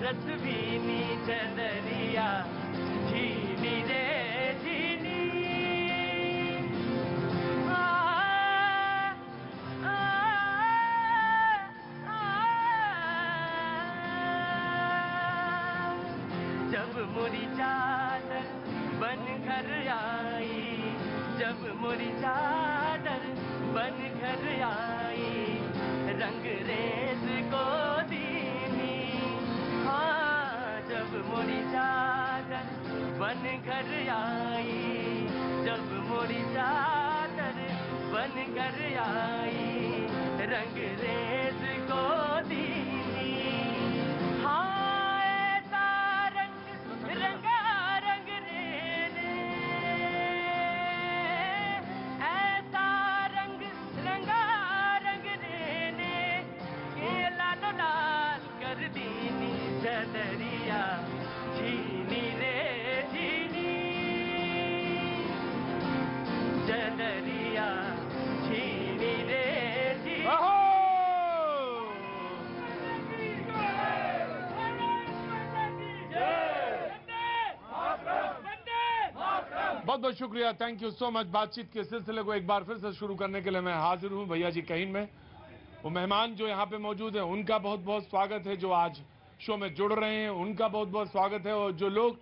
रस भीनी चंदरिया झीनी रे झीनी जब मोरी चादर बन घर आई, जब मोरी चादर बन घर आई, रंग रेत को दीनी। हाँ जब मोरी चादर बन घर आई, जब मोरी चादर बन घर आई, रंग रेत को दीनी। हाँ ऐसा रंग रंगा रंग रेने, ऐसा रंग रंगा रंग रेने, के लालो लाल कर दीनी चदरिया झीनी रे झीनी, चदरिया झीनी रे झीनी। बहुत बहुत शुक्रिया, थैंक यू सो मच। बातचीत के सिलसिले को एक बार फिर से शुरू करने के लिए मैं हाजिर हूं भैया जी कहीं में। वो मेहमान जो यहाँ पे मौजूद हैं उनका बहुत बहुत स्वागत है, जो आज शो में जुड़ रहे हैं उनका बहुत बहुत स्वागत है, और जो लोग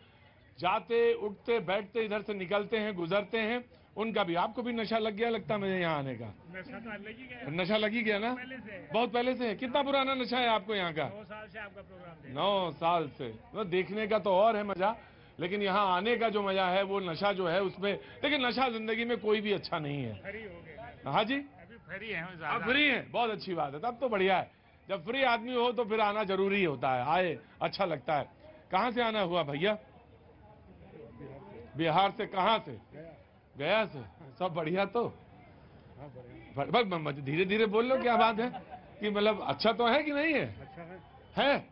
जाते उठते बैठते इधर से निकलते हैं गुजरते हैं उनका भी। आपको भी नशा लग गया लगता है मुझे यहाँ आने का? नशा लगी गया ना? बहुत पहले से है। कितना पुराना नशा है आपको यहाँ का? 9 साल से आपका प्रोग्राम 9 साल से। तो देखने का तो और है मजा, लेकिन यहाँ आने का जो मजा है वो नशा जो है उसमें। लेकिन नशा जिंदगी में कोई भी अच्छा नहीं है। फ्री हो गए, हाँ जी, अभी फ्री है। आप फ्री हैं, बहुत अच्छी बात है, तब तो बढ़िया है। जब फ्री आदमी हो तो फिर आना जरूरी होता है, आए अच्छा लगता है। कहाँ से आना हुआ भैया? बिहार से। कहाँ से? गया से। सब बढ़िया तो? बस धीरे धीरे बोल लो, क्या बात है कि मतलब अच्छा तो है कि नहीं है? है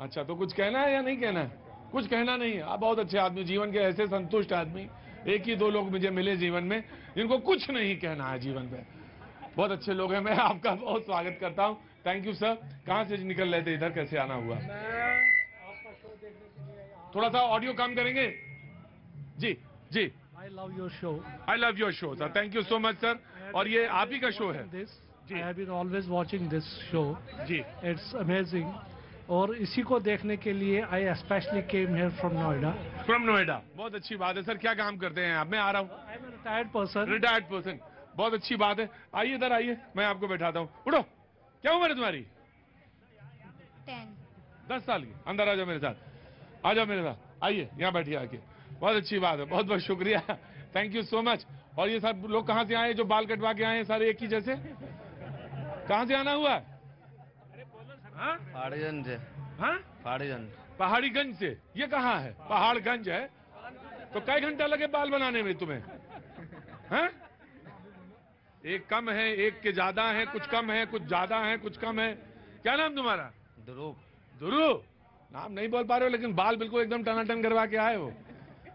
अच्छा, तो कुछ कहना है या नहीं कहना है? कुछ कहना नहीं है। आप बहुत अच्छे आदमी, जीवन के ऐसे संतुष्ट आदमी एक ही दो लोग मुझे मिले जीवन में जिनको कुछ नहीं कहना है जीवन में। बहुत अच्छे लोग हैं, मैं आपका बहुत स्वागत करता हूं। Thank you sir. कहां से निकल रहे थे इधर, कैसे आना हुआ? थोड़ा सा ऑडियो कम करेंगे जी। जी, I love your show. I love your show sir, thank you so much sir. और ये आप ही का शो है? I have been always watching this show. Ji, It's amazing. और इसी को देखने के लिए I especially came here from Noida. From Noida. बहुत अच्छी बात है सर। क्या काम करते हैं आप? मैं आ रहा हूँ। I'm a retired person. Retired person, बहुत अच्छी बात है। आइए इधर आइए, मैं आपको बैठाता हूँ। उठो, क्या उम्र है तुम्हारी? 10 साल की। अंदर आ जाओ मेरे साथ, आ जाओ मेरे साथ, आइए यहाँ बैठिए आके। बहुत अच्छी बात है, बहुत बहुत शुक्रिया, थैंक यू सो मच। और ये सब लोग कहाँ से आए जो बाल कटवा के आए हैं सारे एक ही जैसे? कहाँ से आना हुआ? पहाड़ीगंज से। हाँ, पहाड़ीगंज। पहाड़ीगंज से। ये कहाँ है? पहाड़गंज है। तो कई घंटा लगे बाल बनाने में तुम्हें? हैं? एक कम है, एक के ज्यादा है, कुछ कम है, कुछ ज्यादा है, कुछ कम है। क्या नाम तुम्हारा? ध्रुव। ध्रुव। नाम नहीं बोल पा रहे हो लेकिन बाल बिल्कुल एकदम टनाटन करवा के आए हो।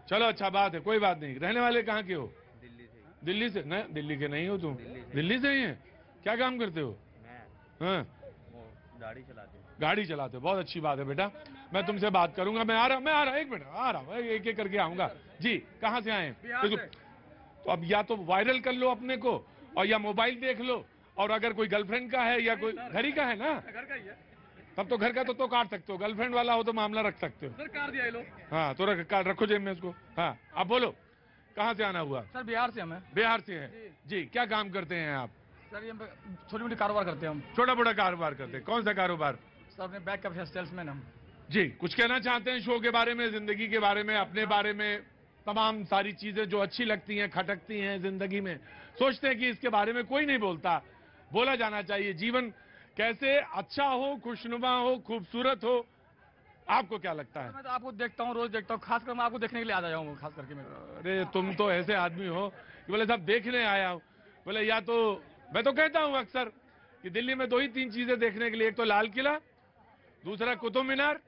चलो अच्छा बात है, कोई बात नहीं। रहने वाले कहाँ के हो? दिल्ली से। दिल्ली से? नहीं, दिल्ली के नहीं हो तुम। दिल्ली से ही है। क्या काम करते हो? मैं हाँ, गाड़ी चलाती हूँ। गाड़ी चलाते हो, बहुत अच्छी बात है बेटा। मैं तुमसे बात करूंगा। मैं आ रहा हूँ, एक मिनट आ रहा हूँ, एक एक करके आऊंगा जी। कहाँ से आए हैं? तो अब या तो वायरल कर लो अपने को, और या मोबाइल देख लो, और अगर कोई गर्लफ्रेंड का है या कोई घर ही का है ना, घर का ही है तब तो घर का तो काट सकते हो। गर्लफ्रेंड वाला हो तो मामला रख सकते हो। सर, कार दिया लो। हाँ तो रखो जेब में उसको। हाँ अब बोलो, कहाँ से आना हुआ? सर बिहार से हमें। बिहार से हैं जी। क्या काम करते हैं आप? सर ये छोटी मोटी कारोबार करते हैं हम। छोटा मोटा कारोबार करते हैं। कौन सा कारोबार? सर अपने बैग का सेल्समैन हम। जी, कुछ कहना चाहते हैं शो के बारे में, जिंदगी के बारे में, अपने बारे में, तमाम सारी चीजें जो अच्छी लगती हैं, खटकती हैं जिंदगी में, सोचते हैं कि इसके बारे में कोई नहीं बोलता, बोला जाना चाहिए। जीवन कैसे अच्छा हो, खुशनुमा हो, खूबसूरत हो, आपको क्या लगता है? मैं तो आपको देखता हूँ, रोज देखता हूँ, खासकर मैं आपको देखने के लिए आ जाया हूँ, खास करके मैं। अरे तुम तो ऐसे आदमी हो कि बोले सब देखने आया हूं। बोले या तो मैं तो कहता हूं अक्सर कि दिल्ली में 2 ही 3 चीजें देखने के लिए, एक तो लाल किला, दूसरा कुतुब मीनार,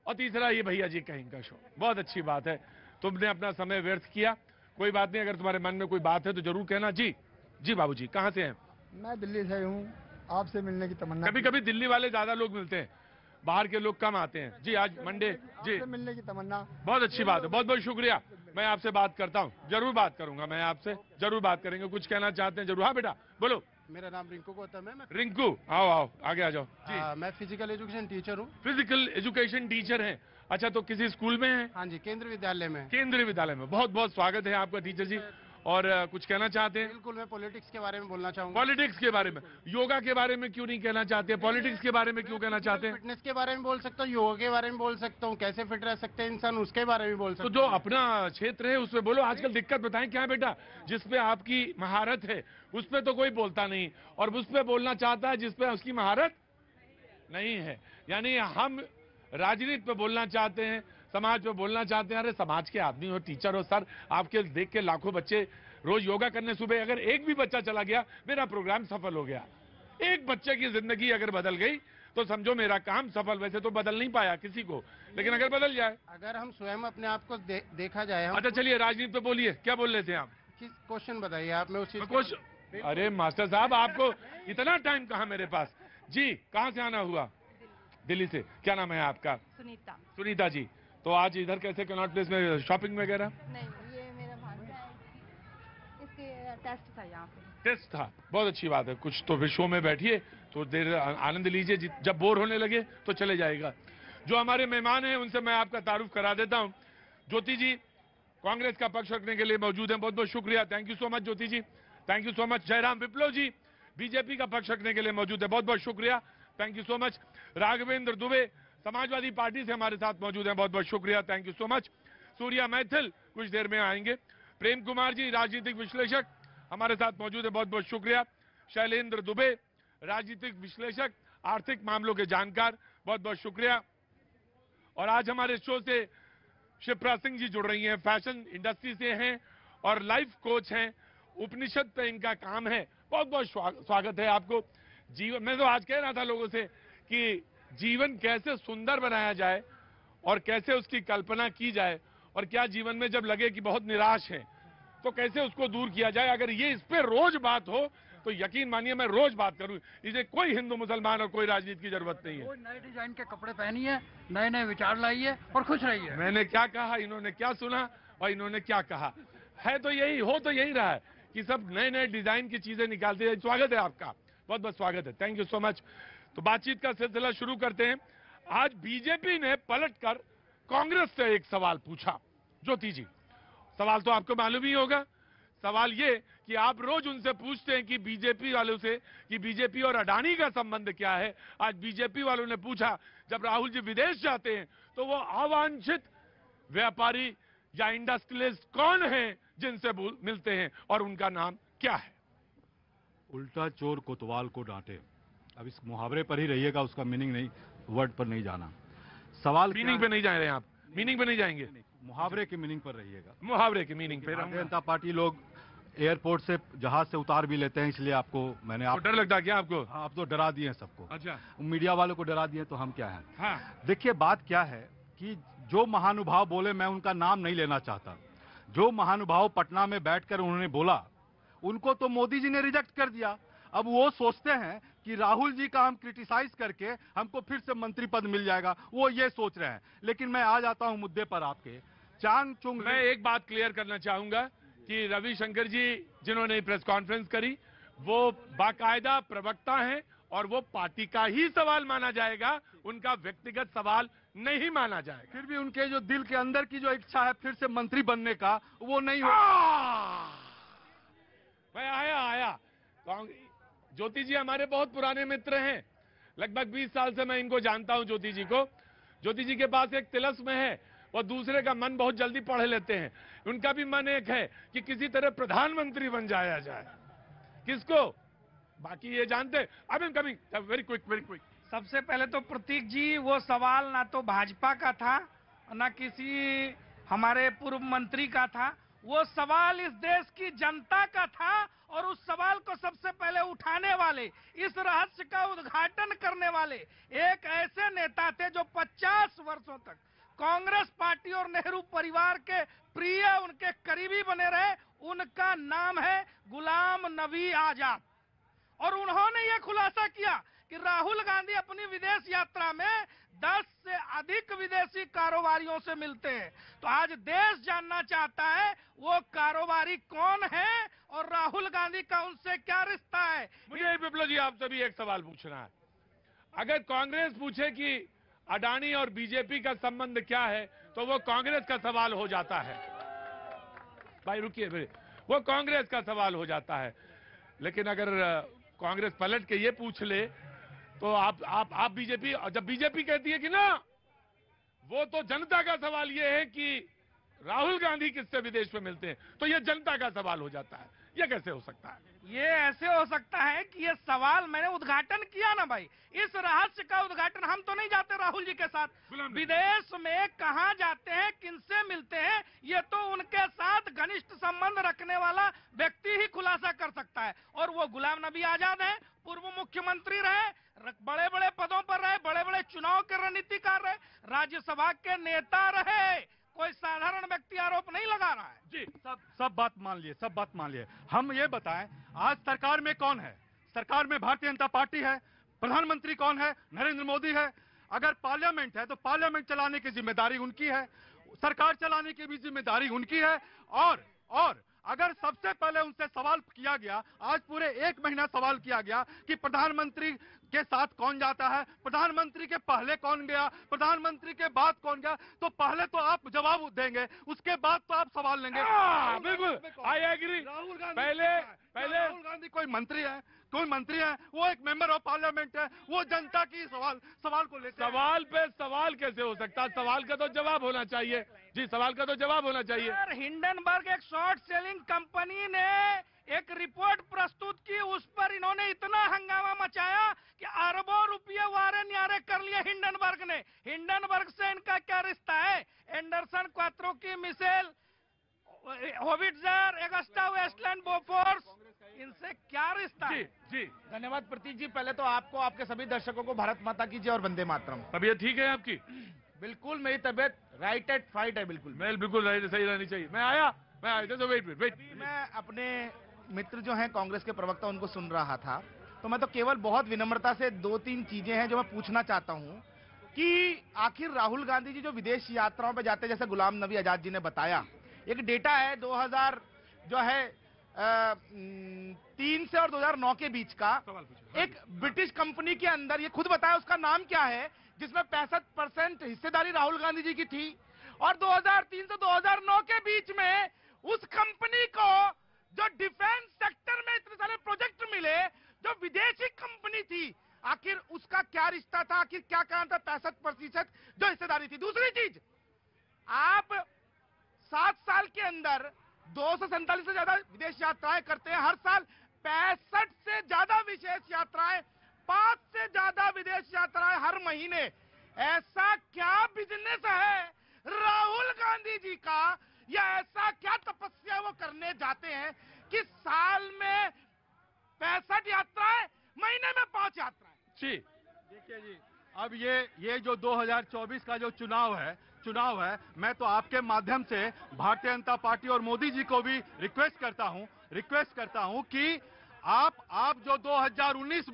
और तीसरा ये भैया जी कहीं का शो। बहुत अच्छी बात है, तुमने अपना समय व्यर्थ किया। कोई बात नहीं, अगर तुम्हारे मन में कोई बात है तो जरूर कहना। जी जी बाबूजी, कहाँ से हैं? मैं दिल्ली से हूँ, आपसे मिलने की तमन्ना। कभी कभी दिल्ली वाले ज्यादा लोग मिलते हैं। बाहर के लोग कम आते हैं। जी आज मंडे जी मिलने की तमन्ना। बहुत अच्छी बात है, बहुत बहुत शुक्रिया। मैं आपसे बात करता हूँ, जरूर बात करूंगा, मैं आपसे जरूर बात करेंगे। कुछ कहना चाहते हैं जरूर? हाँ बेटा बोलो। मेरा नाम रिंकू गौतम है। रिंकू आओ आओ आगे आ जाओ जी। मैं फिजिकल एजुकेशन टीचर हूँ। फिजिकल एजुकेशन टीचर हैं? अच्छा, तो किसी स्कूल में हैं? हाँ जी, केंद्रीय विद्यालय में। केंद्रीय विद्यालय में। बहुत बहुत स्वागत है आपका टीचर जी। और कुछ कहना चाहते हैं? बिल्कुल, मैं पॉलिटिक्स के बारे में बोलना चाहूंगा। पॉलिटिक्स के बारे में? योगा के बारे में क्यों नहीं कहना चाहते? पॉलिटिक्स के बारे में क्यों कहना चाहते हैं? फिटनेस के बारे में बोल सकता हूँ, योगा के बारे में बोल सकता हूँ, कैसे फिट रह सकते हैं इंसान उसके बारे में बोल तो सकता जो हूँ। अपना क्षेत्र है उसमें बोलो। आजकल दिक्कत बताएं क्या है बेटा? जिसपे आपकी महारत है उस पे तो कोई बोलता नहीं, और उस पे बोलना चाहता है जिसपे उसकी महारत नहीं है। यानी हम राजनीति पे बोलना चाहते हैं, समाज पे बोलना चाहते हैं। अरे समाज के आदमी हो, टीचर हो सर, आपके देख के लाखों बच्चे रोज योगा करने सुबह, अगर एक भी बच्चा चला गया मेरा प्रोग्राम सफल हो गया। एक बच्चे की जिंदगी अगर बदल गई तो समझो मेरा काम सफल। वैसे तो बदल नहीं पाया किसी को, लेकिन अगर बदल जाए। अगर हम स्वयं अपने आप को देखा जाए। अच्छा चलिए राजनीति पे बोलिए, क्या बोल रहे थे आप? किस क्वेश्चन बताइए आप, मैं उस चीज कुछ। अरे मास्टर साहब आपको इतना टाइम कहाँ मेरे पास? जी कहाँ से आना हुआ? दिल्ली से। क्या नाम है आपका? सुनीता। सुनीता जी, तो आज इधर कैसे कनॉट प्लेस में शॉपिंग वगैरह? नहीं, ये मेरा भांजा है, इसके टेस्ट था यहाँ पे। टेस्ट था, बहुत अच्छी बात है। कुछ तो फिर शो में बैठिए तो देर आनंद लीजिए, जब बोर होने लगे तो चले जाएगा। जो हमारे मेहमान हैं उनसे मैं आपका तारुफ करा देता हूं। ज्योति जी कांग्रेस का पक्ष रखने के लिए मौजूद हैं, बहुत बहुत शुक्रिया, thank you so much Jyoti ji, thank you so much. Jairam Viplav ji BJP का पक्ष रखने के लिए मौजूद है, बहुत बहुत शुक्रिया, thank you so much. Raghavendra Dubey Samajwadi party से हमारे साथ मौजूद हैं, बहुत बहुत शुक्रिया, thank you so much. Surya Maithil कुछ देर में आएंगे। प्रेम कुमार जी राजनीतिक विश्लेषक हमारे साथ मौजूद है, बहुत बहुत शुक्रिया। शैलेंद्र दुबे राजनीतिक विश्लेषक, आर्थिक मामलों के जानकार, बहुत बहुत शुक्रिया। और आज हमारे शो से शिप्रा सिंह जी जुड़ रही हैं, फैशन इंडस्ट्री से हैं और लाइफ कोच हैं, उपनिषद पे इनका काम है। बहुत बहुत स्वागत है आपको। जीवन, मैं तो आज कह रहा था लोगों से कि जीवन कैसे सुंदर बनाया जाए और कैसे उसकी कल्पना की जाए, और क्या जीवन में जब लगे कि बहुत निराश है तो कैसे उसको दूर किया जाए। अगर ये इस पे रोज बात हो तो यकीन मानिए मैं रोज बात करूं। इसे कोई हिंदू मुसलमान और कोई राजनीति की जरूरत नहीं है। नए डिजाइन के कपड़े पहनिए, नए नए विचार लाइए और खुश रहिए। मैंने क्या कहा, इन्होंने क्या सुना और इन्होंने क्या कहा, है तो यही, हो तो यही रहा है कि सब नए नए डिजाइन की चीजें निकालते हैं। स्वागत है आपका, बहुत बहुत स्वागत है, थैंक यू सो मच। तो बातचीत का सिलसिला शुरू करते हैं। आज बीजेपी ने पलटकर कांग्रेस से एक सवाल पूछा। ज्योति जी, सवाल तो आपको मालूम ही होगा। सवाल ये कि आप रोज उनसे पूछते हैं कि बीजेपी वालों से कि बीजेपी और अडानी का संबंध क्या है। आज बीजेपी वालों ने पूछा, जब राहुल जी विदेश जाते हैं तो वो अवांछित व्यापारी या इंडस्ट्रियलिस्ट कौन हैं जिनसे मिलते हैं और उनका नाम क्या है? उल्टा चोर कोतवाल को डांटे। अब इस मुहावरे पर ही रहिएगा, उसका मीनिंग नहीं, वर्ड पर नहीं जाना। सवाल मीनिंग पे नहीं जा रहे हैं आप? मीनिंग पे नहीं जाएंगे, मुहावरे के मीनिंग पर रहिएगा। मुहावरे के मीनिंग पे भारतीय जनता पार्टी लोग एयरपोर्ट से जहाज से उतार भी लेते हैं, इसलिए आपको मैंने आप डर लगता है क्या आपको? हाँ, आप तो डरा दिए हैं सबको। अच्छा, मीडिया वालों को डरा दिए तो हम क्या हैं। हाँ देखिए बात क्या है कि जो महानुभाव बोले, मैं उनका नाम नहीं लेना चाहता, जो महानुभाव पटना में बैठकर उन्होंने बोला उनको तो मोदी जी ने रिजेक्ट कर दिया। अब वो सोचते हैं कि राहुल जी का हम क्रिटिसाइज करके हमको फिर से मंत्री पद मिल जाएगा, वो ये सोच रहे हैं। लेकिन मैं आ जाता हूं मुद्दे पर आपके। चांग चुंग, मैं एक बात क्लियर करना चाहूंगा कि रविशंकर जी जिन्होंने प्रेस कॉन्फ्रेंस करी वो बाकायदा प्रवक्ता हैं और वो पार्टी का ही सवाल माना जाएगा, उनका व्यक्तिगत सवाल नहीं माना जाएगा। फिर भी उनके जो दिल के अंदर की जो इच्छा है फिर से मंत्री बनने का, वो नहीं हो। मैं आया ज्योति जी हमारे बहुत पुराने मित्र हैं, लगभग 20 साल से मैं इनको जानता हूं ज्योति जी को। ज्योति जी के पास एक तिलस्म है, वो दूसरे का मन बहुत जल्दी पढ़ लेते हैं। उनका भी मन एक है कि किसी तरह प्रधानमंत्री बन जाया जाए। किसको? बाकी ये जानते। अब इन कमिंग वेरी क्विक। सबसे पहले तो प्रतीक जी, वो सवाल ना तो भाजपा का था ना किसी हमारे पूर्व मंत्री का था, वो सवाल इस देश की जनता का था। और उस सवाल को सबसे पहले उठाने वाले, इस रहस्य का उद्घाटन करने वाले एक ऐसे नेता थे जो 50 वर्षों तक कांग्रेस पार्टी और नेहरू परिवार के प्रिय, उनके करीबी बने रहे। उनका नाम है गुलाम नबी आजाद। और उन्होंने ये खुलासा किया कि राहुल गांधी अपनी विदेश यात्रा में 10 से अधिक विदेशी कारोबारियों से मिलते हैं। तो आज देश जानना चाहता है वो कारोबारी कौन है और राहुल गांधी का उनसे क्या रिश्ता है। मुझे विप्लव जी आपसे भी एक सवाल पूछना है। अगर कांग्रेस पूछे कि अडानी और बीजेपी का संबंध क्या है तो वो कांग्रेस का सवाल हो जाता है। भाई रुकिए, वो कांग्रेस का सवाल हो जाता है। लेकिन अगर कांग्रेस पलट के ये पूछ ले तो आप बीजेपी, जब बीजेपी कहती है कि ना वो तो जनता का सवाल ये है कि राहुल गांधी किससे विदेश में मिलते हैं, तो ये जनता का सवाल हो जाता है। ये कैसे हो सकता है? ये ऐसे हो सकता है कि ये सवाल मैंने उद्घाटन किया ना भाई, इस रहस्य का उद्घाटन हम तो नहीं जाते राहुल जी के साथ, विदेश में कहां जाते हैं, किनसे मिलते हैं, ये तो उनके साथ घनिष्ठ संबंध रखने वाला व्यक्ति ही खुलासा कर सकता है। और वो गुलाम नबी आजाद हैं, पूर्व मुख्यमंत्री रहे, बड़े बड़े पदों पर रहे, बड़े बड़े चुनाव के रणनीतिकार रहे, राज्यसभा के नेता रहे, कोई साधारण व्यक्ति आरोप नहीं लगा रहा है। जी सब बात मान लिए, सब बात मान लिए। हम ये बताएं आज सरकार में कौन है? सरकार में भारतीय जनता पार्टी है। प्रधानमंत्री कौन है? नरेंद्र मोदी है। अगर पार्लियामेंट है तो पार्लियामेंट चलाने की जिम्मेदारी उनकी है, सरकार चलाने की भी जिम्मेदारी उनकी है। और अगर सबसे पहले उनसे सवाल किया गया, आज पूरे 1 महीना सवाल किया गया कि प्रधानमंत्री के साथ कौन जाता है, प्रधानमंत्री के पहले कौन गया, प्रधानमंत्री के बाद कौन गया, तो पहले तो आप जवाब देंगे, उसके बाद तो आप सवाल लेंगे। बिल्कुल, आई एग्री। राहुल गांधी पहले राहुल गांधी कोई मंत्री है? कोई मंत्री है? वो एक मेंबर ऑफ पार्लियामेंट है, वो जनता की सवाल को लेते हैं। सवाल पे सवाल कैसे हो सकता है? सवाल का तो जवाब होना चाहिए। जी, सवाल का तो जवाब होना चाहिए। सर, हिंडनबर्ग एक शॉर्ट सेलिंग कंपनी ने एक रिपोर्ट प्रस्तुत की, उस पर इन्होंने इतना हंगामा मचाया कि अरबों रुपये वारे न्यारे कर लिए हिंडनबर्ग ने। हिंडनबर्ग से इनका क्या रिश्ता है? एंडरसन क्वात्रो की missile, howitzer, Agusta Westland, Bofors, इनसे क्या रिश्ता है? जी धन्यवाद प्रतीक जी। पहले तो आपको, आपके सभी दर्शकों को भारत माता की जय और वंदे मातरम। तबीयत ठीक है आपकी? बिल्कुल, मेरी तबीयत राइट एट फाइट है। बिल्कुल बिल्कुल सही रहनी चाहिए। मैं आया तो वेट। मैं अपने मित्र जो हैं कांग्रेस के प्रवक्ता, उनको सुन रहा था, तो मैं तो केवल बहुत विनम्रता से 2-3 चीजें हैं जो मैं पूछना चाहता हूं कि आखिर राहुल गांधी जी जो विदेश यात्राओं पे जाते हैं, जैसे गुलाम नबी आजाद जी ने बताया, एक डेटा है 2000 जो है 3 से और 2009 के बीच का, एक ब्रिटिश कंपनी के अंदर, ये खुद बताया उसका नाम क्या है, जिसमें 65% हिस्सेदारी राहुल गांधी जी की थी। और 2003 से 2009 के बीच में उस कंपनी को जो डिफेंस सेक्टर में इतने सारे प्रोजेक्ट मिले, जो विदेशी कंपनी थी, आखिर उसका क्या रिश्ता था? आखिर क्या कारण था 65% जो हिस्सेदारी थी? दूसरी चीज, आप 7 साल के अंदर 247 से ज्यादा विदेश यात्राएं करते हैं हर साल, 65 से ज्यादा विशेष यात्राएं, 5 से ज्यादा विदेश यात्राएं हर महीने। ऐसा क्या बिजनेस है राहुल गांधी जी का, या ऐसा क्या तपस्या वो करने जाते हैं कि साल में 65 यात्राएं, महीने में 5 यात्राएं? जी देखिए जी, अब ये जो 2024 का जो चुनाव है, मैं तो आपके माध्यम से भारतीय जनता पार्टी और मोदी जी को भी रिक्वेस्ट करता हूं कि आप जो 2019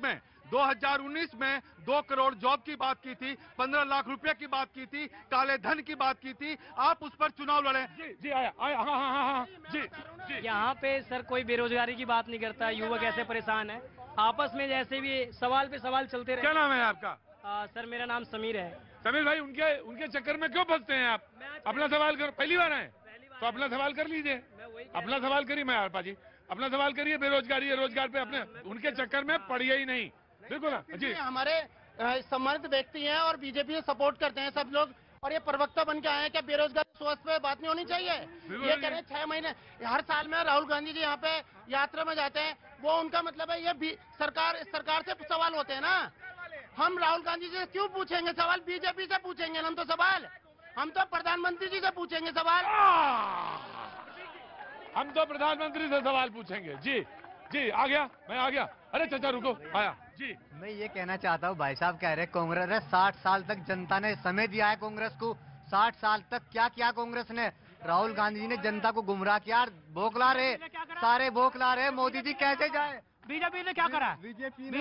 में 2 करोड़ जॉब की बात की थी, 15 लाख रुपए की बात की थी, काले धन की बात की थी, आप उस पर चुनाव लड़े। जी आया हाँ जी। यहाँ पे सर कोई बेरोजगारी की बात नहीं करता, युवक ऐसे परेशान है, आपस में जैसे भी सवाल पे सवाल चलते रहे। क्या नाम है आपका? सर मेरा नाम समीर है। समीर भाई, उनके चक्कर में क्यों फंसते हैं आप? अपना सवाल करो। पहली बार आए तो अपना सवाल कर लीजिए, अपना सवाल करिए। मैं आरपा जी, अपना सवाल करिए। बेरोजगारी है, रोजगार पे अपने उनके चक्कर में पड़िए ही नहीं। बिल्कुल जी, हमारे सम्मानित व्यक्ति हैं और बीजेपी सपोर्ट करते हैं सब लोग, और ये प्रवक्ता बन के आए हैं। क्या बेरोजगारी स्वास्थ्य पे बात नहीं होनी चाहिए? ये कह रहे हैं 6 महीने हर साल में राहुल गांधी जी यहाँ पे यात्रा में जाते हैं, वो उनका मतलब है ये भी सरकार से सवाल होते हैं ना। हम राहुल गांधी जी से क्यों पूछेंगे सवाल? बीजेपी से पूछेंगे हम तो सवाल, हम तो प्रधानमंत्री जी से पूछेंगे सवाल। हम तो प्रधानमंत्री से सवाल पूछेंगे। जी आ गया, मैं आ गया। अरे चाचा रुको, आया जी। मैं ये कहना चाहता हूँ, भाई साहब कह रहे कांग्रेस है 60 साल तक जनता ने समय दिया है कांग्रेस को, 60 साल तक क्या किया कांग्रेस ने? राहुल गांधी जी ने जनता को गुमराह किया, बौखला रहे, सारे बौखला रहे। मोदी जी कैसे जाए? बीजेपी ने क्या करा? बीजेपी ने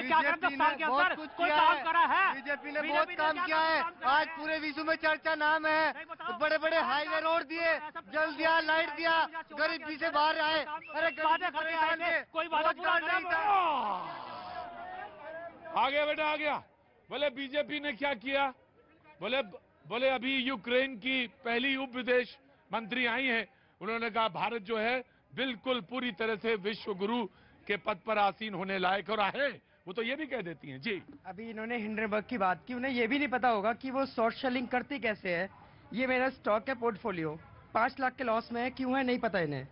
क्या करा 10 साल के अंदर? कोई काम करा है? बीजेपी ने बहुत काम किया है। आज पूरे विश्व में चर्चा नाम है। बड़े बड़े हाईवे रोड दिए, जल दिया, लाइट दिया, गरीबी से बाहर आए। अरे कोई वादा पूरा नहीं था। आ गया बेटा, आ गया। बोले बीजेपी ने क्या किया? बोले अभी यूक्रेन की पहली उप विदेश मंत्री आई हैं। उन्होंने कहा भारत जो है बिल्कुल पूरी तरह से विश्व गुरु के पद पर आसीन होने लायक और है। वो तो ये भी कह देती हैं। जी, अभी इन्होंने हिंडनबर्ग की बात की, उन्हें ये भी नहीं पता होगा कि वो शॉर्ट सेलिंग करती कैसे है। ये मेरा स्टॉक है पोर्टफोलियो, 5 लाख के लॉस में है, क्यों है नहीं पता इन्हें।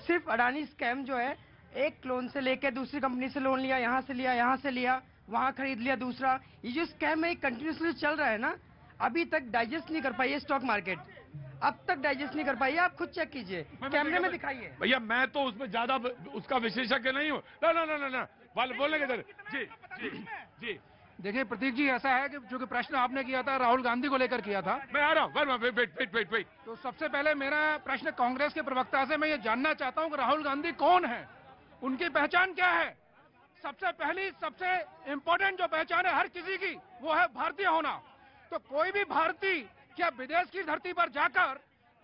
सिर्फ अडानी स्कैम जो है, एक लोन से लेके दूसरी कंपनी से लोन लिया, यहाँ से लिया, यहाँ से लिया, वहाँ खरीद लिया दूसरा। ये जो स्कैम है कंटिन्यूसली चल रहा है ना, अभी तक डाइजेस्ट नहीं कर पाई है स्टॉक मार्केट, अब तक डाइजेस्ट नहीं कर पाई है। आप खुद चेक कीजिए, कैमरे में दिखाइए। भैया मैं तो उसमें ज्यादा उसका विशेषज्ञ नहीं हूँ। ना बोलने के जरिए। जी जी जी देखिए प्रतीक जी, ऐसा है कि जो कि प्रश्न आपने किया था राहुल गांधी को लेकर किया था। मैं आ रहा हूँ, वेट। तो सबसे पहले मेरा प्रश्न कांग्रेस के प्रवक्ता से मैं ये जानना चाहता हूँ कि राहुल गांधी कौन है, उनकी पहचान क्या है। सबसे पहली, सबसे इम्पोर्टेंट जो पहचान है हर किसी की, वो है भारतीय होना। तो कोई भी भारतीय क्या विदेश की धरती पर जाकर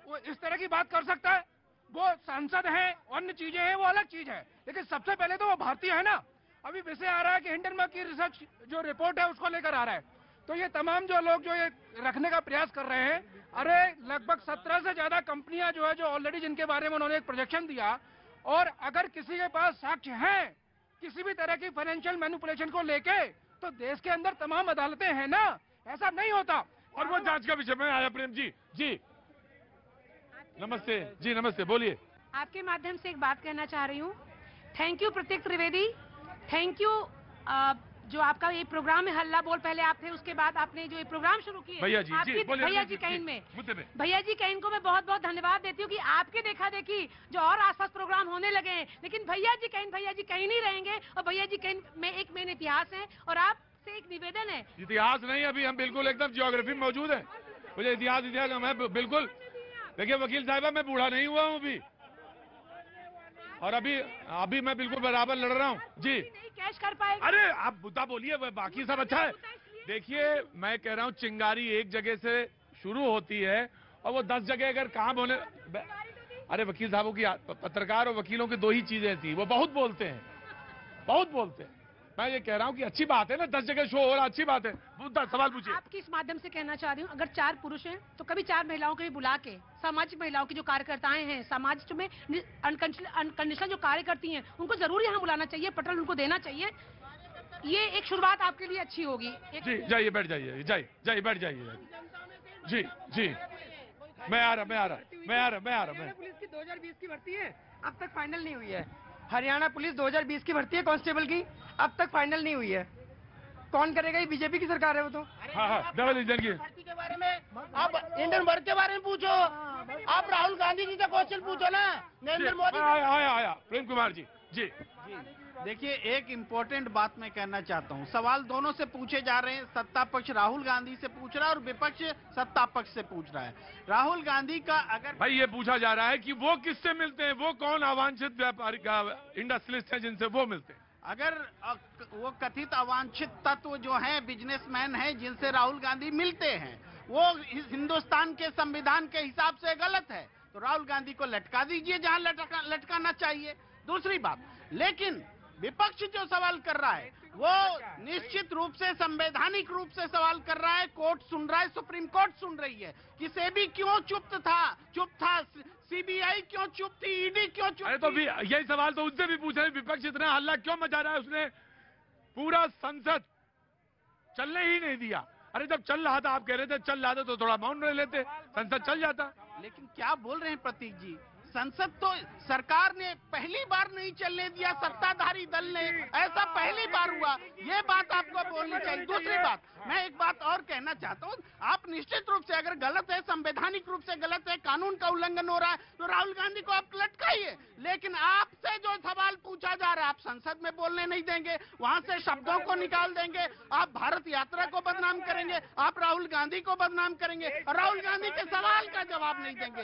वो इस तरह की बात कर सकता है? वो सांसद है, अन्य चीजें हैं, वो अलग चीज है, लेकिन सबसे पहले तो वो भारतीय है ना। अभी विषय आ रहा है कि हिंडनबर्ग की रिसर्च जो रिपोर्ट है उसको लेकर आ रहा है। तो ये तमाम जो लोग जो ये रखने का प्रयास कर रहे हैं, अरे लगभग 17 से ज्यादा कंपनियां जो है, जो ऑलरेडी जिनके बारे में उन्होंने एक प्रोजेक्शन दिया, और अगर किसी के पास साक्ष्य है किसी भी तरह की फाइनेंशियल मैनिपुलेशन को लेके, तो देश के अंदर तमाम अदालतें हैं ना, ऐसा नहीं होता। और वो जांच का विषय में आया। प्रेम जी, जी नमस्ते। जी नमस्ते, बोलिए। आपके माध्यम से एक बात कहना चाह रही हूँ। Thank you Pratik Trivedi, thank you. जो आपका ये प्रोग्राम है हल्ला बोल, पहले आप थे, उसके बाद आपने जो ये प्रोग्राम शुरू किया भैया जी कहीन में, भैया जी कहीन को मैं बहुत बहुत धन्यवाद देती हूँ कि आपके देखा देखी जो और आसपास प्रोग्राम होने लगे हैं, लेकिन भैया जी कहीं नहीं रहेंगे। और भैया जी कहीन में एक मेन इतिहास है, और आप से एक निवेदन है। इतिहास नहीं, अभी हम बिल्कुल एकदम जियोग्राफी में मौजूद है। मुझे इतिहास मैं बिल्कुल, देखिए वकील साहब मैं बूढ़ा नहीं हुआ हूँ अभी, और अभी मैं बिल्कुल बराबर लड़ रहा हूँ। जी कैश कर पाएगा। अरे आप मुद्दा बोलिए, बाकी सब अच्छा है। देखिए मैं कह रहा हूँ चिंगारी एक जगह से शुरू होती है और वो 10 जगह अगर काम होने। अरे वकील साहबों की, पत्रकार और वकीलों की 2 ही चीजें थी, वो बहुत बोलते हैं। मैं ये कह रहा हूँ कि अच्छी बात है ना, 10 जगह शो हो रहा, अच्छी बात है। मुद्दा सवाल पूछिए। आपकी इस माध्यम से कहना चाह रही हूँ, अगर 4 पुरुष हैं तो कभी 4 महिलाओं को भी बुला के, सामाजिक महिलाओं की जो कार्यकर्ताएं हैं, समाज में अनकंडीशनल जो कार्य करती हैं, उनको जरूर यहाँ बुलाना चाहिए, पटल उनको देना चाहिए। ये एक शुरुआत आपके लिए अच्छी होगी। जी जाइए, बैठ जाइए, जाइए बैठ जाइए। जी मैं आ रहा। पुलिस की 2020 की भर्ती है, अब तक फाइनल नहीं हुई है। हरियाणा पुलिस 2020 की भर्ती है कांस्टेबल की, अब तक फाइनल नहीं हुई है। कौन करेगा? ये बीजेपी की सरकार है वो तो। हाँ डबल इंजन की भर्ती के बारे में आप हिंडनबर्ग के बारे में पूछो, आप राहुल गांधी जी का क्वेश्चन पूछो ना, नरेंद्र मोदी। आया प्रेम कुमार जी। जी देखिए एक इम्पोर्टेंट बात मैं कहना चाहता हूँ। सवाल दोनों से पूछे जा रहे हैं, सत्ता पक्ष राहुल गांधी से पूछ रहा है और विपक्ष सत्ता पक्ष से पूछ रहा है। राहुल गांधी का अगर भाई ये पूछा जा रहा है कि वो किससे मिलते हैं, वो कौन अवांछित व्यापारी का इंडस्ट्रियलिस्ट है जिनसे वो मिलते हैं। अगर वो कथित अवांछित तत्व जो हैं, बिजनेसमैन हैं जिनसे राहुल गांधी मिलते हैं, वो हिंदुस्तान के संविधान के हिसाब से गलत है, तो राहुल गांधी को लटका दीजिए जहां लटकाना चाहिए। दूसरी बात, लेकिन विपक्ष जो सवाल कर रहा है वो निश्चित रूप से संवैधानिक रूप से सवाल कर रहा है। कोर्ट सुन रहा है, सुप्रीम कोर्ट सुन रही है कि सेबी क्यों चुप था, सीबीआई क्यों चुप थी, ईडी क्यों चुप थी। तो यही सवाल तो उससे भी पूछा है, विपक्ष इतना हल्ला क्यों मचा रहा है? उसने पूरा संसद चलने ही नहीं दिया। अरे जब चल रहा था, आप कह रहे थे चल रहा था, तो थोड़ा मौन रह लेते, संसद चल जाता। लेकिन क्या बोल रहे हैं प्रतीक जी, संसद तो सरकार ने पहली बार नहीं चलने दिया, सत्ताधारी दल ने, ऐसा पहली बार हुआ। ये बात आपको बोलनी चाहिए। दूसरी बात, मैं एक बात और कहना चाहता हूँ, आप निश्चित रूप से अगर गलत है, संवैधानिक रूप से गलत है, कानून का उल्लंघन हो रहा है, तो राहुल गांधी को आप लटकाइए। लेकिन आपसे जो सवाल पूछा जा रहा है, आप संसद में बोलने नहीं देंगे, वहां से शब्दों को निकाल देंगे, आप भारत यात्रा को बदनाम करेंगे, आप राहुल गांधी को बदनाम करेंगे और राहुल गांधी के सवाल का जवाब नहीं देंगे।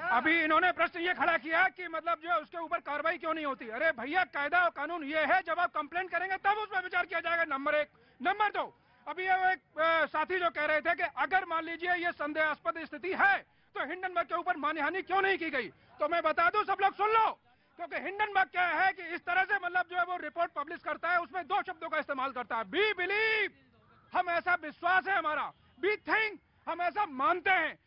अभी इन्होंने प्रश्न ये खड़ा किया कि मतलब जो है उसके ऊपर कार्रवाई क्यों नहीं होती। अरे भैया, कायदा और कानून ये है, जब आप कंप्लेंट करेंगे तब उसमें विचार किया जाएगा, नंबर 1। नंबर 2, अभी ये एक साथी जो कह रहे थे कि अगर मान लीजिए ये संदेहास्पद स्थिति है तो हिंडनबर्ग के ऊपर मानहानि क्यों नहीं की गई। तो मैं बता दूं, सब लोग सुन लो, क्योंकि हिंडनबर्ग क्या है कि इस तरह से मतलब जो है वो रिपोर्ट पब्लिश करता है, उसमें 2 शब्दों का इस्तेमाल करता है, बी बिलीव, हम ऐसा विश्वास है हमारा, बी थिंक, हम ऐसा मानते हैं।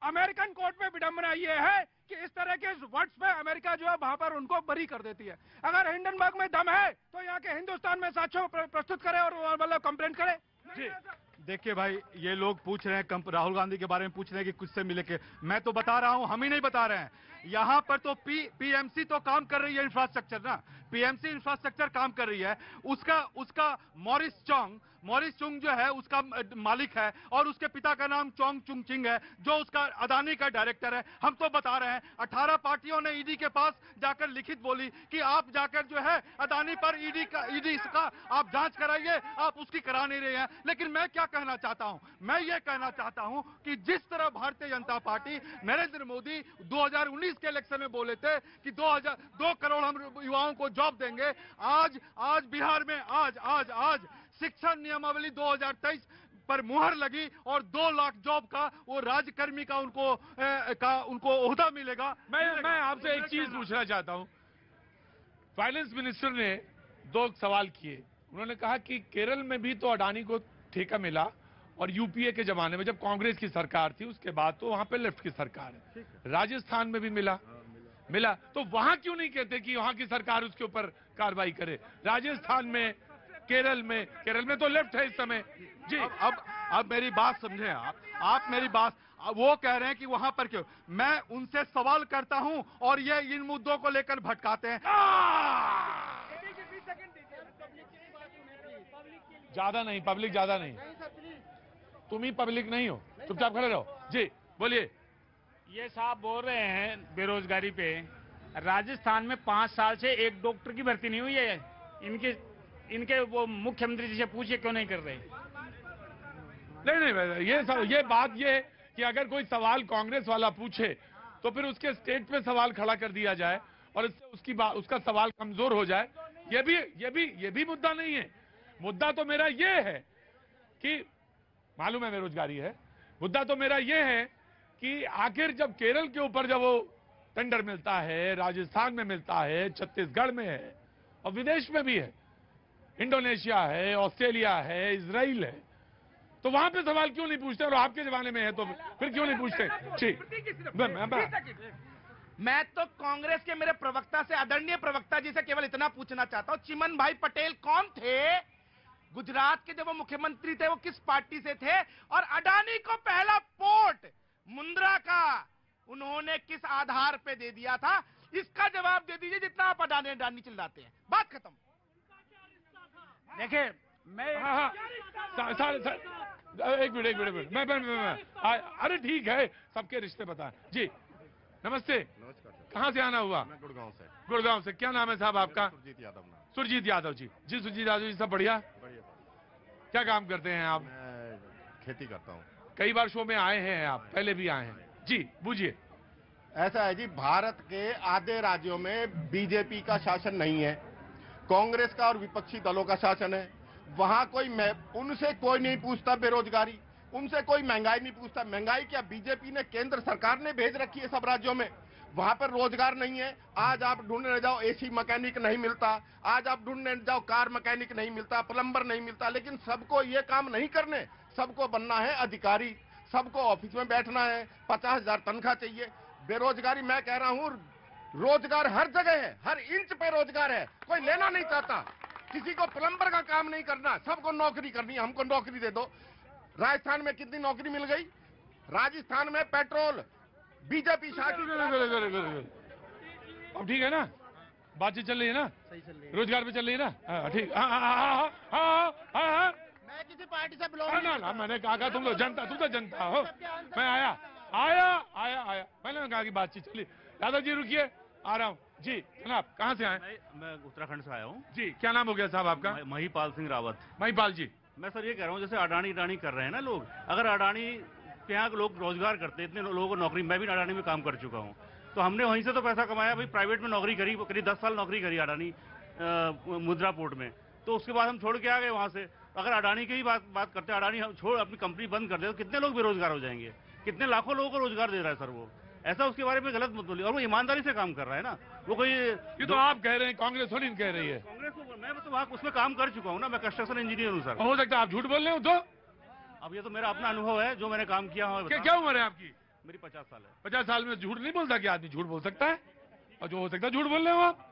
अमेरिकन कोर्ट में विडंबना ये है कि इस तरह के वर्ड्स पे अमेरिका जो है वहां पर उनको बरी कर देती है। अगर हिंडनबर्ग में दम है तो यहाँ के हिंदुस्तान में साक्ष्य प्रस्तुत करे और मतलब कंप्लेंट करे। जी देखिए भाई, ये लोग पूछ रहे हैं, राहुल गांधी के बारे में पूछ रहे हैं कि कुछ से मिले के, मैं तो बता रहा हूं, हम ही नहीं बता रहे हैं। यहाँ पर तो पीएमसी तो काम कर रही है, इंफ्रास्ट्रक्चर ना, पीएमसी इंफ्रास्ट्रक्चर काम कर रही है। उसका मॉरिस चुंग जो है उसका मालिक है और उसके पिता का नाम चोंग चुंग चिंग है, जो उसका अदानी का डायरेक्टर है। हम तो बता रहे हैं, 18 पार्टियों ने ईडी के पास जाकर लिखित बोली कि आप जाकर जो है अदानी पर ईडी का आप जांच कराइए, आप उसकी करा नहीं रहे हैं। लेकिन मैं क्या कहना चाहता हूं, मैं ये कहना चाहता हूं कि जिस तरह भारतीय जनता पार्टी, नरेंद्र मोदी 2019 के इलेक्शन में बोले थे कि 2 करोड़ हम युवाओं को जॉब देंगे, आज बिहार में आज शिक्षा नियमावली 2023 पर मुहर लगी और 2 लाख जॉब का वो राज्यकर्मी का उनको ओहदा मिलेगा। मैं आपसे एक चीज पूछना चाहता हूं। फाइनेंस मिनिस्टर ने 2 सवाल किए। उन्होंने कहा कि केरल में भी तो अडानी को ठेका मिला और यूपीए के जमाने में जब कांग्रेस की सरकार थी, उसके बाद तो वहां पे लेफ्ट की सरकार है। राजस्थान में भी मिला तो वहां क्यों नहीं कहते कि वहां की सरकार उसके ऊपर कार्रवाई करे। राजस्थान में, केरल में तो लेफ्ट है इस समय। जी अब मेरी बात समझे आप मेरी बात, वो कह रहे हैं कि वहां पर क्यों, मैं उनसे सवाल करता हूं और ये इन मुद्दों को लेकर भटकाते हैं। ज्यादा नहीं, पब्लिक ज्यादा नहीं, तुम ही पब्लिक नहीं हो, चुपचाप खड़े रहो। जी बोलिए। ये साहब बोल रहे हैं बेरोजगारी पे, राजस्थान में 5 साल से एक डॉक्टर की भर्ती नहीं हुई है। इनके वो मुख्यमंत्री जी से पूछिए क्यों नहीं कर रहे। नहीं, ये बात ये कि अगर कोई सवाल कांग्रेस वाला पूछे तो फिर उसके स्टेट पे सवाल खड़ा कर दिया जाए और इससे उसका सवाल कमजोर हो जाए, ये भी मुद्दा नहीं है। मुद्दा तो मेरा ये है कि मालूम है बेरोजगारी है, मुद्दा तो मेरा ये है कि आखिर जब केरल के ऊपर जब वो टेंडर मिलता है, राजस्थान में मिलता है, छत्तीसगढ़ में है और विदेश में भी है, इंडोनेशिया है, ऑस्ट्रेलिया है, इजराइल है, तो वहां पे सवाल क्यों नहीं पूछते। और आपके जमाने में है तो फिर क्यों नहीं पूछते। मैं तो कांग्रेस के मेरे प्रवक्ता से, आदरणीय प्रवक्ता जी से केवल इतना पूछना चाहता हूं, चिमन भाई पटेल कौन थे गुजरात के, जब वो मुख्यमंत्री थे वो किस पार्टी से थे, और अडानी को पहला पोर्ट मुंद्रा का उन्होंने किस आधार पे दे दिया था, इसका जवाब दे दीजिए जितना आप अडानी चिल्लाते हैं। बात खत्म। देखिए मैं एक मिनट मैं अरे ठीक है, सबके रिश्ते बताएं। जी नमस्ते। नमस्कार। कहाँ से आना हुआ? मैं गुड़गांव से। क्या नाम है साहब आपका? सुरजीत यादव जी। सुरजीत यादव जी, सब बढ़िया? क्या काम करते हैं आप? मैं खेती करता हूँ। कई बार शो में आए हैं आप, पहले भी आए हैं। जी बूझिए। ऐसा है जी, भारत के आधे राज्यों में बीजेपी का शासन नहीं है, कांग्रेस का और विपक्षी दलों का शासन है। वहां उनसे कोई नहीं पूछता बेरोजगारी, उनसे कोई महंगाई नहीं पूछता। महंगाई क्या बीजेपी ने, केंद्र सरकार ने भेज रखी है सब राज्यों में। वहां पर रोजगार नहीं है। आज आप ढूंढने जाओ एसी मैकेनिक नहीं मिलता, आज आप ढूंढने जाओ कार मैकेनिक नहीं मिलता, प्लम्बर नहीं मिलता। लेकिन सबको ये काम नहीं करने, सबको बनना है अधिकारी, सबको ऑफिस में बैठना है, 50,000 तनख्वाह चाहिए। बेरोजगारी, मैं कह रहा हूं रोजगार हर जगह है, हर इंच पे रोजगार है, कोई लेना नहीं चाहता। किसी को प्लम्बर का काम नहीं करना, सबको नौकरी करनी है। हमको नौकरी दे दो। राजस्थान में कितनी नौकरी मिल गई? राजस्थान में पेट्रोल बीजेपी शासित। अब ठीक है ना, बातचीत चल रही है ना, सही चल रही है, रोजगार पे चल रही है ना? ठीक। मैं किसी पार्टी से बिलोंग ना, मैंने कहा तुम तो जनता हो। मैं आया। मैंने कहा कि बातचीत चली। यादव जी रुकिए, आ रहा हूँ। जी जनाब, कहाँ से आए? मैं उत्तराखंड से आया हूँ। जी क्या नाम हो गया साहब आपका? महिपाल सिंह रावत। महिपाल जी, मैं सर ये कह रहा हूँ, जैसे अडानी कर रहे हैं ना लोग, अगर अडानी के यहाँ लोग रोजगार करते, इतने लोगों को नौकरी, मैं भी अडानी में काम कर चुका हूँ, तो तो हमने वहीं से तो पैसा कमाया भाई, प्राइवेट में नौकरी करी, करीब 10 साल नौकरी करी अडानी मुद्रा पोर्ट में, तो उसके बाद हम छोड़ के आ गए वहां से। अगर अडानी की ही बात करते हैं, अडानी हम छोड़ अपनी कंपनी बंद कर दे तो कितने लोग बेरोजगार हो जाएंगे, कितने लाखों लोगों को रोजगार दे रहा है सर वो। ऐसा उसके बारे में गलत मत बोलिए, और वो ईमानदारी से काम कर रहा है ना, वो कोई ये तो आप कह रहे हैं, कांग्रेस थोड़ी कह रही है। कांग्रेस को मैं तो वहाँ उसमें काम कर चुका हूँ ना, मैं कंस्ट्रक्शन इंजीनियर हूँ सर। हो सकता है आप झूठ बोल रहे हो, तो अब ये तो मेरा अपना अनुभव है जो मैंने काम किया है। क्या उम्र है आपकी? मेरी 50 साल है। 50 साल में झूठ नहीं बोलता? क्या आदमी झूठ बोल सकता है? और जो हो सकता है झूठ बोल रहे हो आप?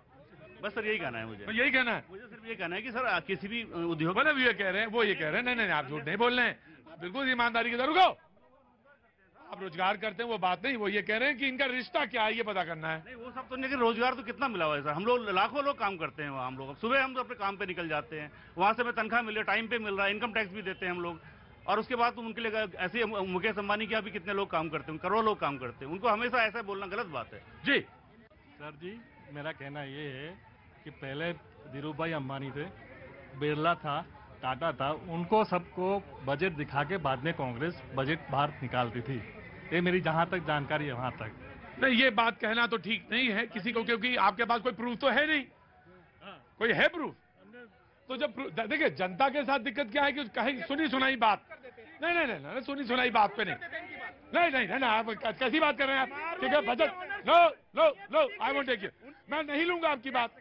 बस सर यही कहना है मुझे। यही कहना है मुझे सिर्फ ये कहना है कि सर किसी भी उद्योग मतलब ये कह रहे हैं, वो ये कह रहे हैं नहीं आप झूठ नहीं बोल रहे हैं, बिल्कुल ईमानदारी के साथ रुको, आप रोजगार करते हैं वो बात नहीं, वो ये कह रहे हैं कि इनका रिश्ता क्या है ये पता करना है। नहीं वो सब तो नहीं, लेकिन रोजगार तो कितना मिला हुआ है सर, हम लोग लाखों लोग काम करते हैं वहाँ। हम लोग सुबह हम तो अपने काम पे निकल जाते हैं, वहाँ से हमें तनख्वाह मिल रही है, टाइम पे मिल रहा है, इनकम टैक्स भी देते हैं हम लोग, और उसके बाद तो उनके लिए ऐसे मुकेश अंबानी के यहाँ भी कितने लोग काम करते हैं, करोड़ों लोग काम करते हैं, उनको हमेशा ऐसा बोलना गलत बात है। जी सर जी, मेरा कहना ये है कि पहले धीरू भाई अंबानी थे, बिरला था, टाटा था, उनको सबको बजट दिखा के बाद में कांग्रेस बजट बाहर निकालती थी। ये मेरी जहां तक जानकारी है वहां तक। नहीं ये बात कहना तो ठीक नहीं है किसी को, क्योंकि आपके पास कोई प्रूफ तो है नहीं। कोई है प्रूफ? तो जब देखिए जनता के साथ दिक्कत क्या है कि कहीं सुनी सुनाई बात, नहीं सुनी सुनाई बात पे नहीं आप कैसी बात कर रहे हैं आप? ठीक है budget no I won't take it, मैं नहीं लूंगा आपकी बात,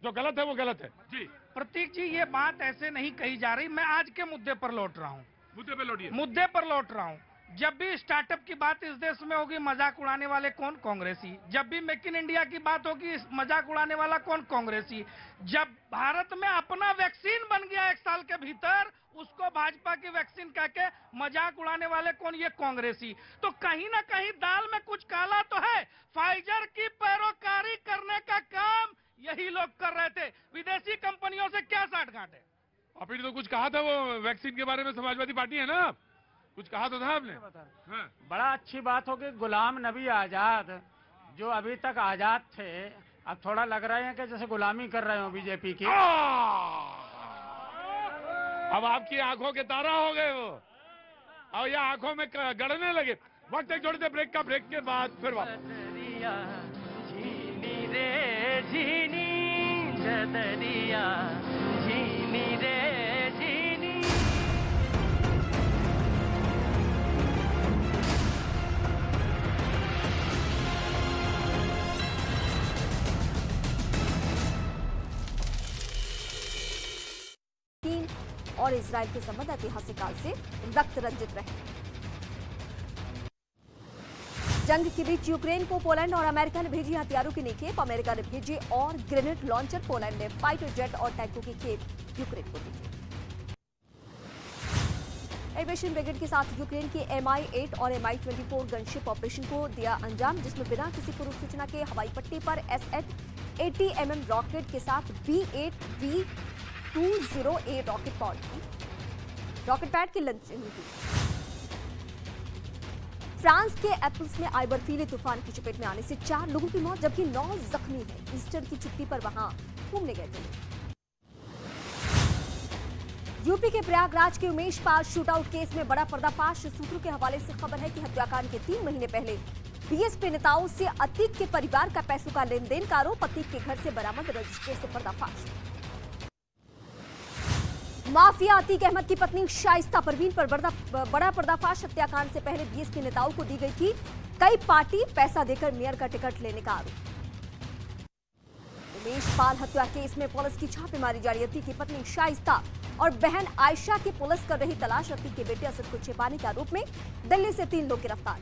जो गलत है वो गलत है। जी प्रतीक जी, ये बात ऐसे नहीं कही जा रही, मैं आज के मुद्दे पर लौट रहा हूँ। मुद्दे पे लौटिए। मुद्दे पर लौट रहा हूँ। जब भी स्टार्टअप की बात इस देश में होगी, मजाक उड़ाने वाले कौन? कांग्रेसी। जब भी मेक इन इंडिया की बात होगी, मजाक उड़ाने वाला कौन? कांग्रेसी। जब भारत में अपना वैक्सीन बन गया 1 साल के भीतर, उसको भाजपा की वैक्सीन कह के मजाक उड़ाने वाले कौन? ये कांग्रेसी। तो कहीं ना कहीं दाल में कुछ काला तो है। फाइजर की पैरोकारी करने का काम यही लोग कर रहे थे, विदेशी कंपनियों से क्या साठगांठ है? आपने तो कुछ कहा था वो वैक्सीन के बारे में, समाजवादी पार्टी है ना, कुछ कहा तो था आपने। हाँ। बड़ा अच्छी बात हो कि गुलाम नबी आजाद जो अभी तक आजाद थे, अब थोड़ा लग रहे हैं कि जैसे गुलामी कर रहे हो बीजेपी की। अब आपकी आंखों के तारा हो गए वो, और ये आंखों में गड़ने लगे। वक्त एक छोटे से ब्रेक का, ब्रेक के बाद फिर वापस। झीनी रे झीनी जदरिया, झीनी रे झीनी। और इजराइल के संबंध ऐतिहासिक काल से रक्त रंजित रहे। जंग के बीच यूक्रेन को पोलैंड और अमेरिका ने भेजी हथियारों की नई खेप। अमेरिका ने भेजे और ग्रेनेड लॉन्चर, पोलैंड ने फाइटर जेट और टैंकों की खेप यूक्रेन को भेजी। एविएशन ब्रिगेड के साथ यूक्रेन की MI-8 और MI-24 गनशिप ऑपरेशन को दिया अंजाम, जिसमें बिना किसी पूर्व सूचना के हवाई पट्टी पर S-80 mm रॉकेट के साथ B-8V-20A रॉकेट पैड की लॉन्चिंग हुई। फ्रांस के एप्पल्स में आई बर्फीले तूफान की चपेट में आने से 4 लोगों की मौत, जबकि 9 जख्मी हैं। ईस्टर की छुट्टी पर वहां घूमने गए थे। यूपी के प्रयागराज के उमेश पाल शूटआउट केस में बड़ा पर्दाफाश। सूत्रों के हवाले से खबर है कि हत्याकांड के 3 महीने पहले बीएसपी नेताओं से अतीक के परिवार का पैसों का लेन देन का आरोप। अतीक के घर से बरामद रजिस्टर से पर्दाफाश। माफिया अतीक अहमद की पत्नी शाइस्ता परवीन पर बड़ा पर्दाफाश। हत्याकांड से पहले बीएसपी नेताओं को दी गई थी कई पार्टी पैसा देकर मेयर का टिकट लेने का आरोप। उमेश पाल हत्या केस में पुलिस की छापेमारी जारी। अतीक की पत्नी शाइस्ता और बहन आयशा की पुलिस कर रही तलाश। अतीक के बेटे असद को छिपाने के आरोप में दिल्ली से 3 लोग गिरफ्तार।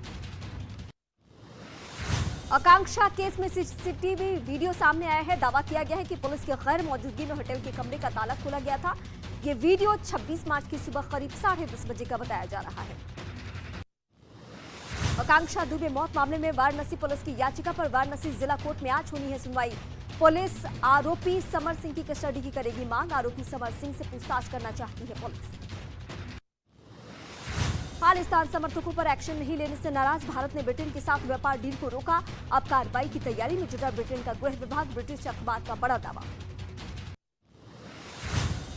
आकांक्षा केस में सीसीटीवी वीडियो सामने आया है। दावा किया गया है कि पुलिस की गैर मौजूदगी में होटल के कमरे का ताला खोला गया था। ये वीडियो 26 मार्च की सुबह करीब 10:30 बजे का बताया जा रहा है। आकांक्षा दुबे मौत मामले में वाराणसी पुलिस की याचिका पर वाराणसी जिला कोर्ट में आज होनी है सुनवाई। पुलिस आरोपी समर सिंह की कस्टडी की करेगी मांग। आरोपी समर सिंह से पूछताछ करना चाहती है पुलिस। खालिस्तान समर्थकों पर एक्शन नहीं लेने से नाराज भारत ने ब्रिटेन के साथ व्यापार डील को रोका। अब कार्रवाई की तैयारी में जुटा ब्रिटेन का गृह विभाग। ब्रिटिश अखबार का बड़ा दावा।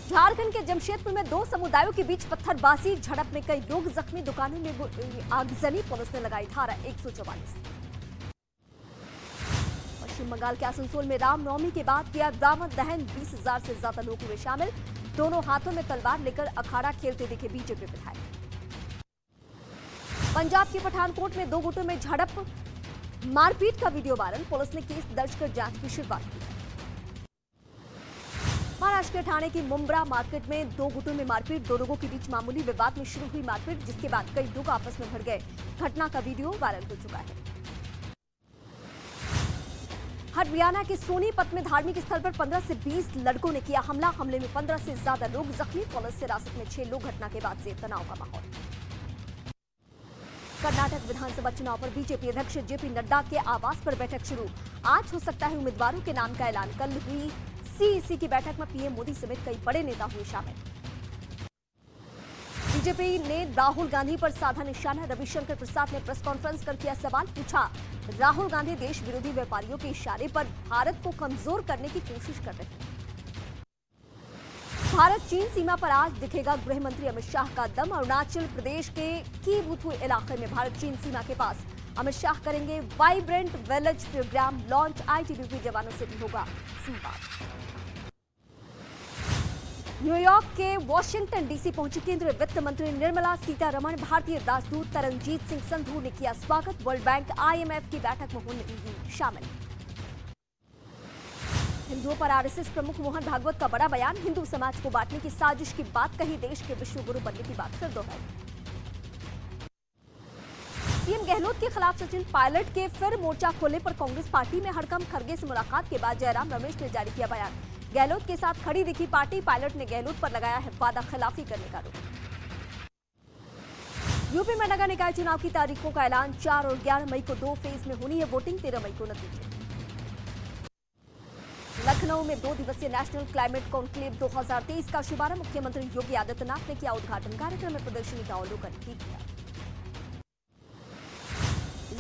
झारखंड के जमशेदपुर में 2 समुदायों के बीच पत्थरबाजी झड़प में कई लोग जख्मी। दुकानों में आगजनी, पुलिस ने लगाई धारा 144। पश्चिम बंगाल के आसनसोल में रामनवमी के बाद किया रावण दहन, 20,000 से ज्यादा लोग हुए शामिल। दोनों हाथों में तलवार लेकर अखाड़ा खेलते दिखे बीजेपी विधायक। पंजाब के पठानकोट में 2 गुटों में झड़प, मारपीट का वीडियो वायरल, पुलिस ने केस दर्ज कर जांच की शुरुआत की। महाराष्ट्र के ठाणे की मुंब्रा मार्केट में 2 गुटों में मारपीट, 2 लोगों के बीच मामूली विवाद में शुरू हुई मारपीट, जिसके बाद कई लोग आपस में भिड़ गए। घटना का वीडियो वायरल हो चुका है। हरियाणा के सोनीपत में धार्मिक स्थल पर 15 से 20 लड़कों ने किया हमला, हमले में 15 से ज्यादा लोग जख्मी, पुलिस से हिरासत में 6 लोग। घटना के बाद से तनाव का माहौल। कर्नाटक विधानसभा चुनाव पर बीजेपी अध्यक्ष जेपी नड्डा के आवास पर बैठक शुरू, आज हो सकता है उम्मीदवारों के नाम का ऐलान। कल हुई सीईसी की बैठक में पीएम मोदी समेत कई बड़े नेता हुए शामिल। बीजेपी ने राहुल गांधी पर साधा निशाना, रविशंकर प्रसाद ने प्रेस कॉन्फ्रेंस कर किया सवाल, पूछा राहुल गांधी देश विरोधी व्यापारियों के इशारे पर भारत को कमजोर करने की कोशिश कर रहे हैं। भारत चीन सीमा पर आज दिखेगा गृह मंत्री अमित शाह का दम, अरुणाचल प्रदेश के कीबुथु इलाके में भारत चीन सीमा के पास अमित शाह करेंगे vibrant village programme launch, ITBP जवानों से भी होगा संवाद। न्यूयॉर्क के वॉशिंगटन डीसी पहुंची केंद्रीय वित्त मंत्री निर्मला सीतारमण, भारतीय राजदूत तरनजीत सिंह संधू ने किया स्वागत, वर्ल्ड बैंक आईएमएफ की बैठक में होंगे शामिल। हिंदुओं पर आरएसएस प्रमुख मोहन भागवत का बड़ा बयान, हिंदू समाज को बांटने की साजिश की बात कही, देश के विश्व गुरु बनने की बात फिर दोहराई। सीएम गहलोत के खिलाफ सचिन पायलट के फिर मोर्चा खोलने पर कांग्रेस पार्टी में हड़कंप, खड़गे से मुलाकात के बाद जयराम रमेश ने जारी किया बयान, गहलोत के साथ खड़ी दिखी पार्टी, पायलट ने गहलोत पर लगाया है वादा खिलाफी करने का आरोप। यूपी में नगर निकाय चुनाव की तारीखों का ऐलान, 4 और 11 मई को 2 फेज में होनी है वोटिंग, 13 मई को नतीजे। लखनऊ में 2 दिवसीय नेशनल क्लाइमेट कॉन्क्लेव 2023 का शुभारंभ, मुख्यमंत्री योगी आदित्यनाथ ने किया उद्घाटन, कार्यक्रम में प्रदर्शनी का अवलोकन भी किया।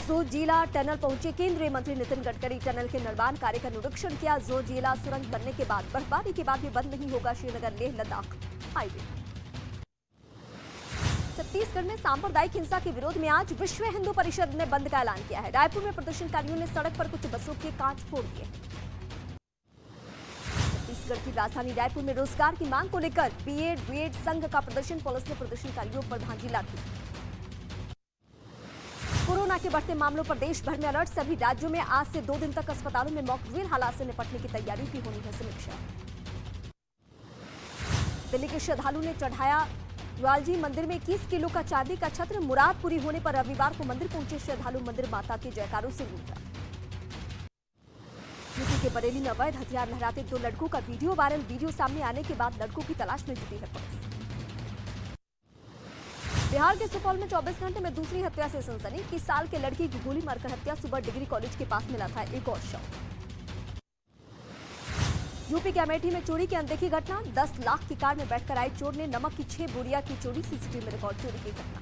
जोजिला टनल पहुंचे केंद्रीय मंत्री नितिन गडकरी, टनल के निर्माण कार्य का निरीक्षण किया। जोजिला सुरंग बनने के बाद बर्फबारी के बाद भी बंद नहीं होगा श्रीनगर लेह लद्दाख हाईवे। छत्तीसगढ़ में सांप्रदायिक हिंसा के विरोध में आज विश्व हिंदू परिषद ने बंद का ऐलान किया है। रायपुर में प्रदर्शनकारियों ने सड़क पर कुछ बसों के कांच फोड़ दिए। छत्तीसगढ़ की राजधानी रायपुर में रोजगार की मांग को लेकर बीएड संघ का प्रदर्शन, पुलिस ने प्रदर्शनकारियों पर भांजी लाठी। कोरोना के बढ़ते मामलों पर देश भर में अलर्ट, सभी राज्यों में आज से 2 दिन तक अस्पतालों में मॉक ड्रिल, हालात से निपटने की तैयारी की होनी है समीक्षा। दिल्ली के श्रद्धालु ने चढ़ाया ग्वालजी मंदिर में 21 किलो का चांदी का छत्र, मुराद पूरी होने पर रविवार को मंदिर पहुंचे श्रद्धालु, मंदिर माता के जयकारों से गूंजा। यूपी के बरेली में अवैध हथियार लहराते 2 लड़कों का वीडियो वायरल, वीडियो सामने आने के बाद लड़कों की तलाश में जुटी है पुलिस। बिहार के सुपौल में 24 घंटे में दूसरी हत्या से सनसनी, 21 साल के लड़की की गोली मारकर हत्या, सुबह डिग्री कॉलेज के पास मिला था एक और शव। यूपी के अमेठी में चोरी की अनदेखी घटना, 10 लाख की कार में बैठकर आए चोर ने नमक की 6 बोरियां की चोरी, सीसीटीवी में रिकॉर्ड चोरी की घटना।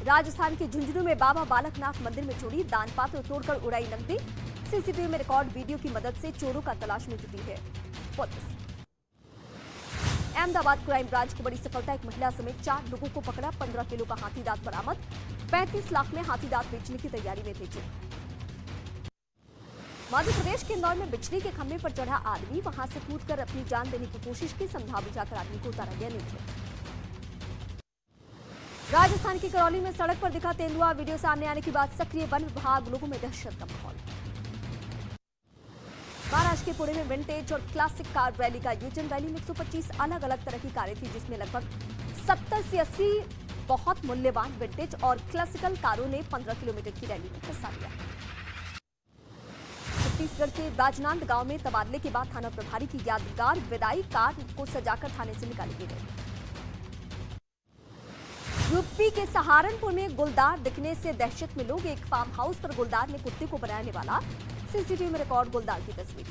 राजस्थान के झुंझुनू में बाबा बालकनाथ मंदिर में चोरी, दान पात्र तोड़कर उड़ाई नकदी, सीसीटीवी में रिकॉर्ड वीडियो की मदद से चोरों का तलाश में जुटी है पुलिस। अहमदाबाद क्राइम ब्रांच की बड़ी सफलता, एक महिला समेत 4 लोगों को पकड़ा, 15 किलो का हाथी दांत बरामद, 35 लाख में हाथी दांत बेचने की तैयारी में थे चोर। मध्य प्रदेश के इंदौर में बिजली के खंभे पर चढ़ा आदमी, वहां से कूदकर अपनी जान देने की कोशिश की, संधा बुझाकर आदमी को उतारा गया नीचे। राजस्थान की करौली में सड़क पर दिखा तेंदुआ, वीडियो सामने आने के बाद सक्रिय वन विभाग, लोगों में दहशत का माहौल। महाराष्ट्र के पुणे में विंटेज और क्लासिक कार रैली का आयोजन, रैली में 125 अलग अलग तरह की कारें थी, जिसमें लगभग 70 से 80 बहुत मूल्यवान विंटेज और क्लासिकल कारों ने 15 किलोमीटर की रैली में हिस्सा लिया। छत्तीसगढ़ के राजनांद गांव में तबादले के बाद थाना प्रभारी की यादगार विदाई, कार को सजाकर थाने से निकाली गई। यूपी के सहारनपुर में गुलदार दिखने से दहशत में लोग, एक फार्म हाउस पर गुलदार ने कुत्ते को बनाने वाला, सीसीटीवी में रिकॉर्ड गुलदार की तस्वीर।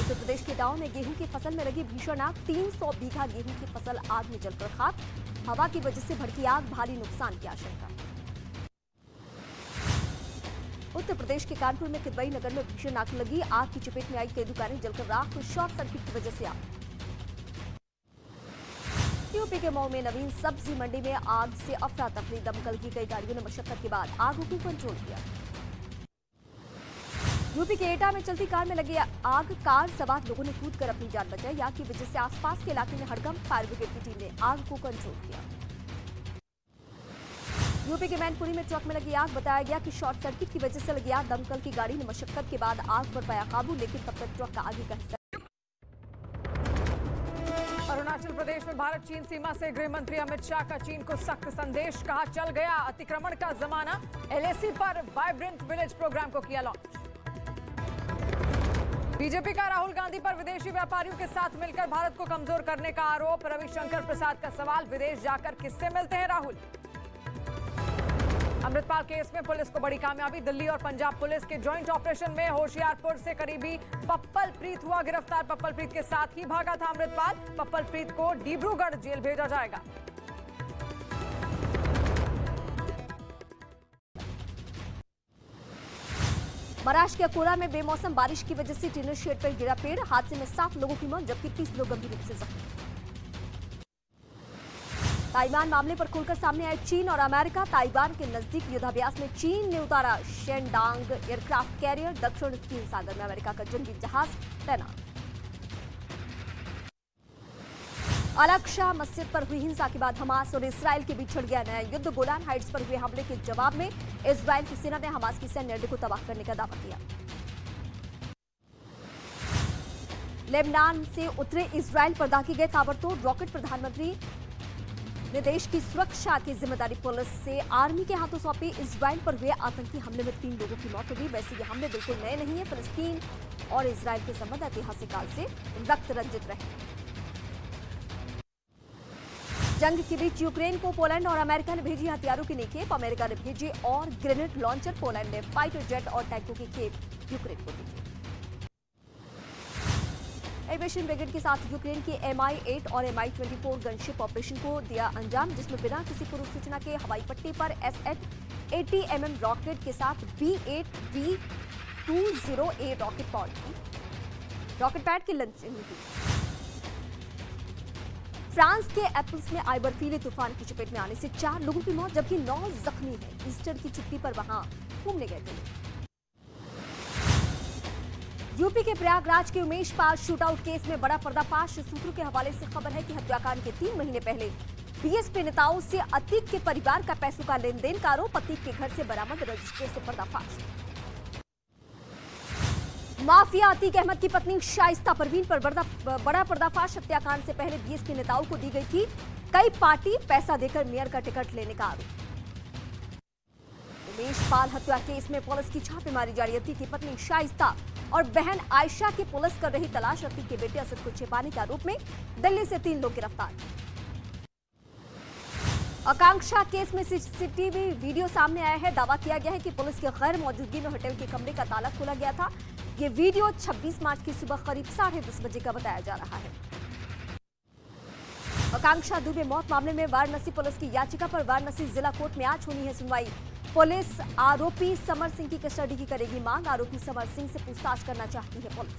उत्तर प्रदेश के गांव में गेहूं की फसल में लगी भीषण आग, 300 बीघा गेहूं की फसल आग में जलकर खाक, हवा की वजह से भड़की आग, भारी नुकसान की आशंका। उत्तर प्रदेश के कानपुर में किदवई नगर में भीषण आग लगी, आग की चपेट में आई कई दुकानें जलकर राख, शॉर्ट सर्किट की वजह से आग। यूपी के मऊ में नवीन सब्जी मंडी में आग से अफरा तफरी, दमकल की कई गाड़ियों ने मशक्कत के बाद आग को कंट्रोल किया। यूपी के एटा में चलती कार में लगी आग, कार सवार लोगों ने कूदकर अपनी जान बचाई। आग की वजह से आसपास के इलाके में हड़कंप, फायर ब्रिगेड की टीम ने आग को कंट्रोल किया। यूपी के मैनपुरी में ट्रक में लगी आग, बताया गया कि शॉर्ट सर्किट की वजह से लगी आग। दमकल की गाड़ी ने मशक्कत के बाद आग पर पाया काबू, लेकिन तब तक ट्रक का आगे का हिस्सा। अरुणाचल प्रदेश में भारत चीन सीमा से गृह मंत्री अमित शाह का चीन को सख्त संदेश, कहा चल गया अतिक्रमण का जमाना। एलएसी पर वाइब्रेंट विलेज प्रोग्राम को किया लॉन्च। बीजेपी का राहुल गांधी पर विदेशी व्यापारियों के साथ मिलकर भारत को कमजोर करने का आरोप। रविशंकर प्रसाद का सवाल, विदेश जाकर किससे मिलते हैं राहुल। अमृतपाल केस में पुलिस को बड़ी कामयाबी, दिल्ली और पंजाब पुलिस के जॉइंट ऑपरेशन में होशियारपुर से करीबी पप्पल प्रीत हुआ गिरफ्तार। पप्पल प्रीत के साथ ही भागा था अमृतपाल। पप्पल प्रीत को डिब्रूगढ़ जेल भेजा जाएगा। महाराष्ट्र के अकोला में बेमौसम बारिश की वजह से टिनर शेड पर गिरा पेड़, हादसे में 7 लोगों की मौत जबकि 30 लोग गंभीर रूप से जख्मी। ताइवान मामले पर खुलकर सामने आए चीन और अमेरिका। ताइवान के नजदीक युद्धाभ्यास में चीन ने उतारा शेनडांग एयरक्राफ्ट कैरियर। दक्षिण चीन सागर में अमेरिका का जंगी जहाज तैनात। अल-अक्सा मस्जिद पर हुई हिंसा के बाद हमास और इसराइल के बीच छिड़ गया नया युद्ध। गोलान हाइट्स पर हुए हमले के जवाब में इसराइल की सेना ने हमास की सैन्य अड्डे को तबाह करने का दावा किया। लेबनान से उतरे इसराइल पर दागी गए ताबड़तोड़ रॉकेट। प्रधानमंत्री ने देश की सुरक्षा की जिम्मेदारी पुलिस से आर्मी के हाथों सौंपी। इसराइल पर हुए आतंकी हमले में 3 लोगों की मौत हो गई। वैसे ये हमले बिल्कुल नए नहीं है। फिलिस्तीन और इसराइल के संबंध ऐतिहासिक काल से रक्त रंजित रहे। जंग के बीच यूक्रेन को पोलैंड और अमेरिका ने भेजी हथियारों की नई खेप। अमेरिका ने भेजे और ग्रेनेड लॉन्चर। पोलैंड ने फाइटर जेट और टैंकों की खेप यूक्रेन को भेजी। एविएशन ब्रिगेड के साथ यूक्रेन की Mi-8 और Mi-24 गनशिप ऑपरेशन को दिया अंजाम, जिसमें बिना किसी पूर्व सूचना के हवाई पट्टी पर S-8 80mm रॉकेट के साथ B-8V-20A रॉकेट पैड की लॉन्चिंग हुई। फ्रांस के एप्पल्स में आई बर्फीले तूफान की चपेट में आने से 4 लोगों की मौत जबकि 9 जख्मी हैं। ईस्टर की छुट्टी पर वहां घूमने गए थे। यूपी के प्रयागराज के उमेश पाल शूटआउट केस में बड़ा पर्दाफाश। सूत्रों के हवाले से खबर है कि हत्याकांड के 3 महीने पहले बीएसपी नेताओं से अतीक के परिवार का पैसों का लेन देन का आरोप। अतीक के घर से बरामद रजिस्टर से पर्दाफाश। माफिया अतीक अहमद की पत्नी शाइस्ता परवीन पर बड़ा पर्दाफाश। हत्याकांड से पहले बीएसपी नेताओं को दी गई थी कई पार्टी पैसा देकर मेयर का टिकट लेने का आरोप। उमेश पाल हत्या केस में पुलिस की छापेमारी जारी। अतीक की पत्नी शाइस्ता और बहन आयशा की पुलिस कर रही तलाश। अतीक के बेटे असद को छिपाने के आरोप में दिल्ली से 3 लोग गिरफ्तार। आकांक्षा केस में सीसीटीवी वीडियो सामने आया है। दावा किया गया है कि पुलिस की गैर मौजूदगी में होटल के कमरे का ताला खोला गया था। ये वीडियो 26 मार्च की सुबह करीब 10:30 बजे का बताया जा रहा है। आकांक्षा दुबे मौत मामले में वाराणसी पुलिस की याचिका पर वाराणसी जिला कोर्ट में आज होनी है सुनवाई। पुलिस आरोपी समर सिंह की कस्टडी की करेगी मांग। आरोपी समर सिंह से पूछताछ करना चाहती है पुलिस।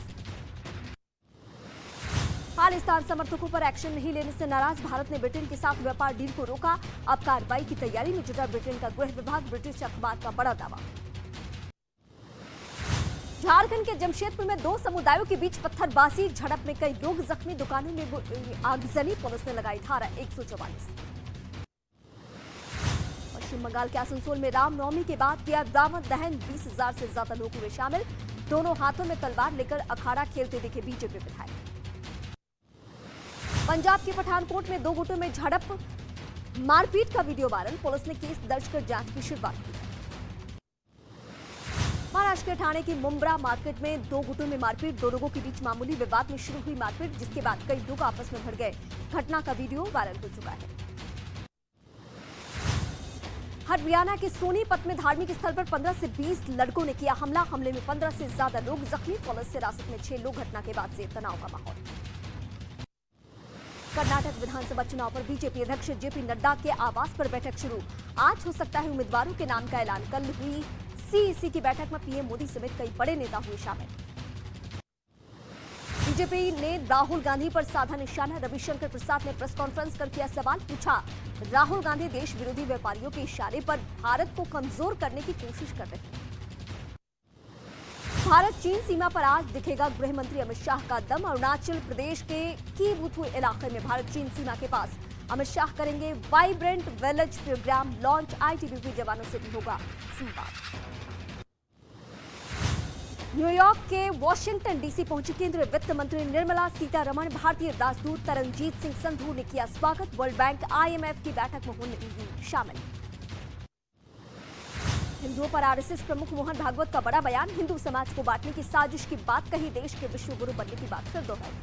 खालिस्तान समर्थकों पर एक्शन नहीं लेने से नाराज भारत ने ब्रिटेन के साथ व्यापार डील को रोका। अब कार्रवाई की तैयारी में जुटा ब्रिटेन का गृह विभाग। ब्रिटिश अखबार का बड़ा दावा। झारखंड के जमशेदपुर में 2 समुदायों के बीच पत्थरबाजी, झड़प में कई लोग जख्मी। दुकानों में आगजनी, पुलिस ने लगाई धारा 144। पश्चिम बंगाल के आसनसोल में रामनवमी के बाद किया दावत दहन। 20,000 से ज्यादा लोग हुए शामिल। दोनों हाथों में तलवार लेकर अखाड़ा खेलते दिखे बीजेपी विधायक। पंजाब के पठानकोट में 2 गुटों में झड़प, मारपीट का वीडियो वायरल। पुलिस ने केस दर्ज कर जांच की शुरुआत की। महाराष्ट्र के ठाणे की मुंब्रा मार्केट में 2 गुटों में मारपीट। 2 लोगों के बीच मामूली विवाद में शुरू हुई मारपीट, जिसके बाद कई लोग आपस में भिड़ गए। घटना का वीडियो वायरल हो चुका है। हरियाणा के सोनीपत में धार्मिक स्थल पर 15 से 20 लड़कों ने किया हमला। हमले में 15 से ज्यादा लोग जख्मी। पुलिस हिरासत में 6 लोग। घटना के बाद से तनाव का माहौल। कर्नाटक विधानसभा चुनाव पर बीजेपी अध्यक्ष जेपी नड्डा के आवास पर बैठक शुरू। आज हो सकता है उम्मीदवारों के नाम का ऐलान। कल हुई सीईसी की बैठक में पीएम मोदी समेत कई बड़े नेता हुए शामिल। बीजेपी ने राहुल गांधी पर साधा निशाना। रविशंकर प्रसाद ने प्रेस कॉन्फ्रेंस कर किया सवाल, पूछा राहुल गांधी देश विरोधी व्यापारियों के इशारे पर भारत को कमजोर करने की कोशिश कर रहे हैं। भारत चीन सीमा पर आज दिखेगा गृह मंत्री अमित शाह का दम। अरुणाचल प्रदेश के कीबुथु इलाके में भारत चीन सीमा के पास अमित शाह करेंगे vibrant village programme launch. ITBP जवानों से भी होगा संवाद। न्यूयॉर्क के वॉशिंगटन डीसी पहुंची केंद्रीय वित्त मंत्री निर्मला सीतारमण। भारतीय राजदूत तरनजीत सिंह संधू ने किया स्वागत। वर्ल्ड बैंक IMF की बैठक में होंगे शामिल। हिंदुओं पर आरएसएस प्रमुख मोहन भागवत का बड़ा बयान। हिंदू समाज को बांटने की साजिश की बात कही। देश के विश्व गुरु बनने की बात फिर दोहराई।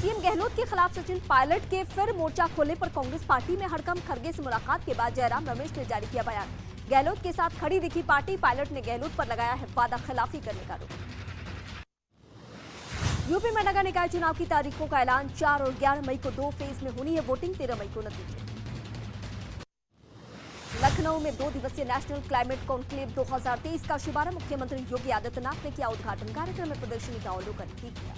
सीएम गहलोत के खिलाफ सचिन पायलट के फिर मोर्चा खोलने पर कांग्रेस पार्टी में हड़कंप। खड़गे से मुलाकात के बाद जयराम रमेश ने जारी किया बयान। गहलोत के साथ खड़ी दिखी पार्टी। पायलट ने गहलोत पर लगाया है वादा खिलाफी करने का आरोप। यूपी में नगर निकाय चुनाव की तारीखों का ऐलान। 4 और 11 मई को 2 फेज में होनी है वोटिंग। 13 मई को नतीजे। लखनऊ में 2 दिवसीय नेशनल क्लाइमेट कॉन्क्लेव 2023 का शुभारंभ। मुख्यमंत्री योगी आदित्यनाथ ने किया उद्घाटन। कार्यक्रम में प्रदर्शनी का अवलोकन भी किया।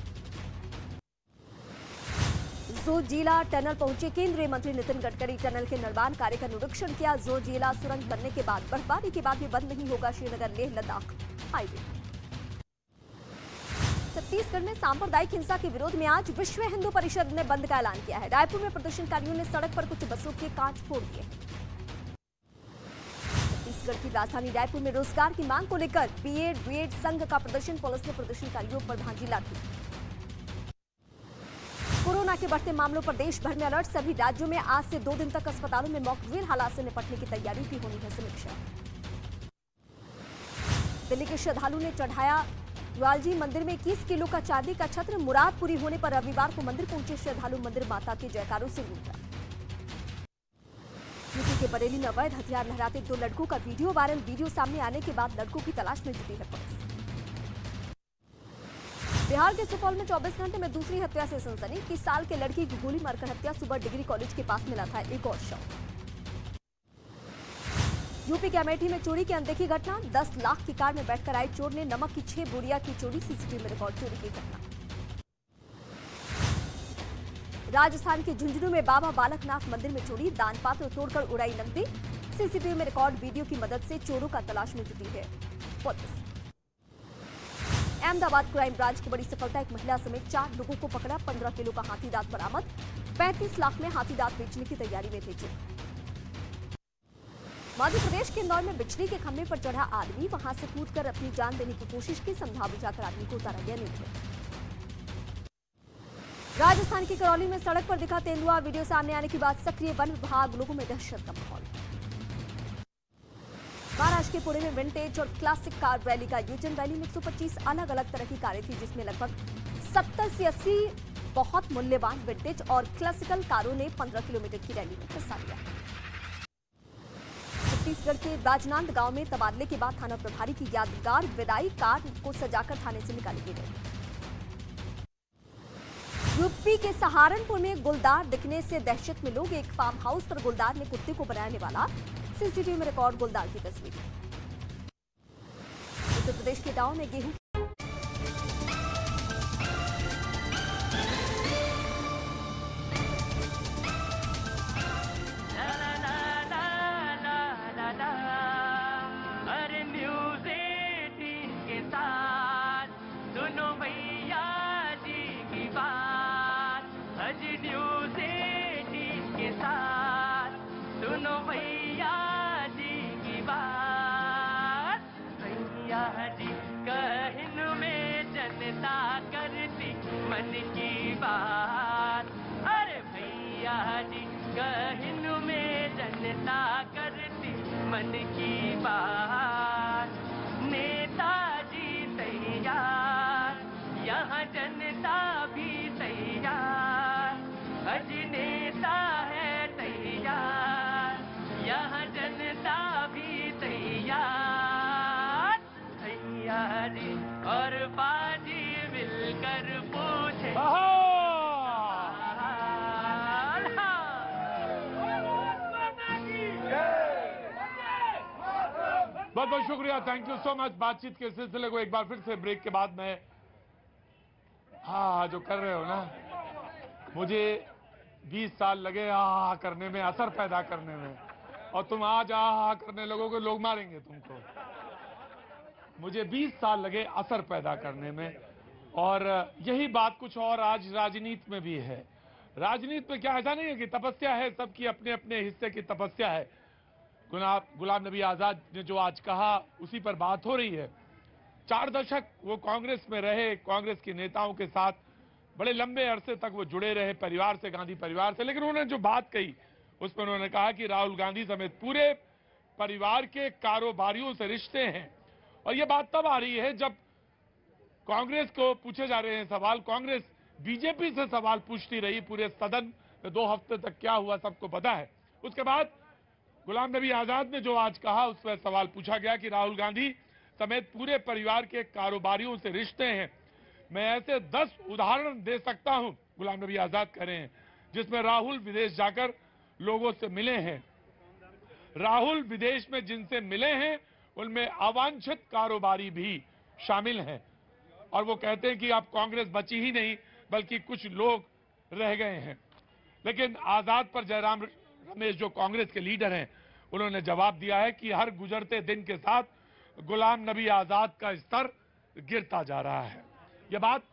जोजिला टनल पहुंचे केंद्रीय मंत्री नितिन गडकरी। टनल के निर्माण कार्य का निरीक्षण किया। जोजिला सुरंग बनने के बाद बर्फबारी के बाद भी बंद नहीं होगा श्रीनगर लेह लद्दाख हाईवे। छत्तीसगढ़ में सांप्रदायिक हिंसा के विरोध में आज विश्व हिंदू परिषद ने बंद का ऐलान किया है। रायपुर में प्रदर्शनकारियों ने सड़क पर कुछ बसों के कांच फोड़ दिए। छत्तीसगढ़ की राजधानी रायपुर में रोजगार की मांग को लेकर बीएड संघ का प्रदर्शन। पुलिस ने प्रदर्शनकारियों पर भांजी लाठी। कोरोना के बढ़ते मामलों पर देश भर में अलर्ट। सभी राज्यों में आज से 2 दिन तक अस्पतालों में मॉक ड्रिल। हालात से निपटने की तैयारी की होनी है समीक्षा। दिल्ली के श्रद्धालु ने चढ़ाया लालजी मंदिर में 21 किलो का चांदी का छत्र। मुराद पूरी होने पर रविवार को मंदिर पहुंचे श्रद्धालु। मंदिर माता के जयकारों से गूंजा। यूपी के बरेली में अवैध हथियार लहराते 2 लड़कों का वीडियो वायरल। वीडियो सामने आने के बाद लड़कों की तलाश में जुटी है पुलिस। बिहार के सुपौल में 24 घंटे में दूसरी हत्या से सनसनी। 21 साल के लड़की की गोली मारकर हत्या। सुबह डिग्री कॉलेज के पास मिला था एक और शव। यूपी के अमेठी में चोरी की अनदेखी घटना। 10 लाख की कार में बैठकर आए चोर ने नमक की 6 बोरियां की चोरी। सीसीटीवी में रिकॉर्ड चोरी की घटना। राजस्थान के झुंझुनू में बाबा बालकनाथ मंदिर में चोरी। दान पात्र तोड़कर उड़ाई नकदी। सीसीटीवी में रिकॉर्ड वीडियो की मदद से चोरों का तलाश में जुटी है पुलिस। अहमदाबाद क्राइम ब्रांच की बड़ी सफलता। एक महिला समेत 4 लोगों को पकड़ा। 15 किलो का हाथी दांत बरामद। 35 लाख में हाथी दांत बेचने की तैयारी में थे चोर। मध्य प्रदेश के इंदौर में बिजली के खंभे पर चढ़ा आदमी। वहां से कूदकर अपनी जान देने की कोशिश की। समझा बुझाकर आदमी को उतारा गया नीचे। राजस्थान की करौली में सड़क पर दिखा तेंदुआ। वीडियो सामने आने के बाद सक्रिय वन विभाग। लोगों में दहशत का माहौल। महाराष्ट्र के पुणे में विंटेज और क्लासिक कार रैली का आयोजन। रैली में 125 अलग अलग तरह की कारें थी, जिसमें लगभग 70 से 80 बहुत मूल्यवान विंटेज और क्लासिकल कारों ने 15 किलोमीटर की रैली में हिस्सा लिया। छत्तीसगढ़ के राजनांद गांव में तबादले के बाद थाना प्रभारी की यादगार विदाई। कार को सजाकर थाने से निकाली गई। यूपी के सहारनपुर में गुलदार दिखने से दहशत में लोग। एक फार्म हाउस पर गुलदार ने कुत्ते को बनाने वाला। सीसीटीवी में रिकॉर्ड गुलदार की तस्वीर। उत्तर प्रदेश के गांव में गेहूं अरे न्यूज़ 18 के साथ सुनो भैया जी की बात। अजी न्यूज़ 18 के साथ सुनो भैया जी की बात। भैया जी कहन में जनता करती मन की बात। अरे भैया जी कहन में जनता करती मन की बात। नेताजी तैयार, यहाँ जनता भी तैयार। अजी नेता है तैयार, यहाँ जनता भी तैयार। भैया जी और बाजी मिलकर पूछे बहुत बहुत शुक्रिया। Thank you so much. बातचीत के सिलसिले को एक बार फिर से ब्रेक के बाद मैं हाँ जो कर रहे हो ना, मुझे 20 साल लगे आ करने में, असर पैदा करने में, और तुम आज आ करने लगोगे, लोग मारेंगे तुमको। मुझे 20 साल लगे असर पैदा करने में, और यही बात कुछ और आज राजनीति में भी है। राजनीति में क्या ऐसा नहीं है कि तपस्या है, सबकी अपने अपने हिस्से की तपस्या है। गुलाम नबी आजाद ने जो आज कहा उसी पर बात हो रही है। 4 दशक वो कांग्रेस में रहे, कांग्रेस के नेताओं के साथ बड़े लंबे अरसे तक वो जुड़े रहे, परिवार से, गांधी परिवार से। लेकिन उन्होंने जो बात कही उसमें उन्होंने कहा कि राहुल गांधी समेत पूरे परिवार के कारोबारियों से रिश्ते हैं। और ये बात तब आ रही है जब कांग्रेस को पूछे जा रहे हैं सवाल, कांग्रेस बीजेपी से सवाल पूछती रही पूरे सदन में 2 हफ्ते तक। क्या हुआ सबको पता है। उसके बाद गुलाम नबी आजाद ने जो आज कहा उस पर सवाल पूछा गया कि राहुल गांधी समेत पूरे परिवार के कारोबारियों से रिश्ते हैं। मैं ऐसे 10 उदाहरण दे सकता हूं, गुलाम नबी आजाद कह रहे हैं, जिसमें राहुल विदेश जाकर लोगों से मिले हैं। राहुल विदेश में जिनसे मिले हैं उनमें अवांछित कारोबारी भी शामिल हैं। और वो कहते हैं कि अब कांग्रेस बची ही नहीं बल्कि कुछ लोग रह गए हैं। लेकिन आजाद पर जयराम रमेश जो कांग्रेस के लीडर हैं उन्होंने जवाब दिया है कि हर गुजरते दिन के साथ गुलाम नबी आजाद का स्तर गिरता जा रहा है। यह बात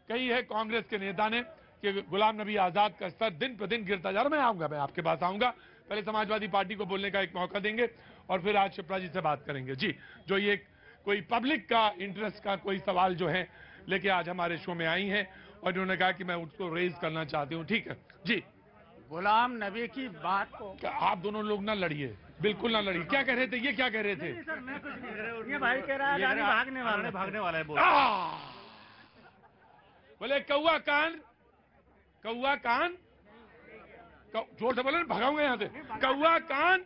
कही है कांग्रेस के नेता ने कि गुलाम नबी आजाद का स्तर दिन पर दिन गिरता जा रहा है। मैं आऊंगा, मैं आपके पास आऊंगा। पहले समाजवादी पार्टी को बोलने का एक मौका देंगे और फिर आज शिप्रा जी से बात करेंगे। जी, जो ये कोई पब्लिक का इंटरेस्ट का कोई सवाल जो है लेके आज हमारे शो में आई हैं और उन्होंने कहा कि मैं उसको रेज करना चाहती हूँ। ठीक है जी। गुलाम नबी की बात को आप दोनों लोग ना लड़िए, बिल्कुल ना लड़िए। क्या कह रहे थे, ये क्या कह रहे थे? ये भाई कह रहा है भागने वाला है बोले कौआ कान, कौआ कान, जोर से बोले, भगाऊंगा यहाँ से। कौआ कान,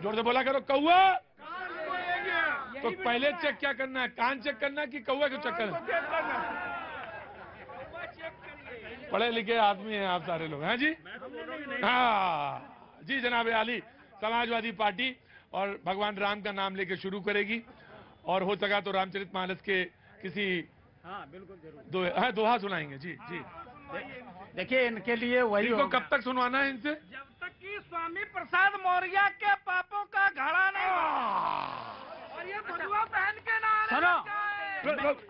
जोर से बोला करो, कौआ। तो पहले चेक क्या करना है, कान चेक करना है कि कौआ को चेक करना है? पढ़े लिखे आदमी हैं आप सारे लोग, हैं जी? हाँ जी। जनाब आली, समाजवादी पार्टी और भगवान राम का नाम लेके शुरू करेगी और हो सका तो रामचरितमानस के किसी बिल्कुल जरूर दोहा सुनाएंगे। जी जी। देखिए इनके लिए वही इनको कब तक सुनवाना है इनसे? जब तक कि स्वामी प्रसाद मौर्य के पापों का घड़ा नहीं और ये बलुआ पहन के ना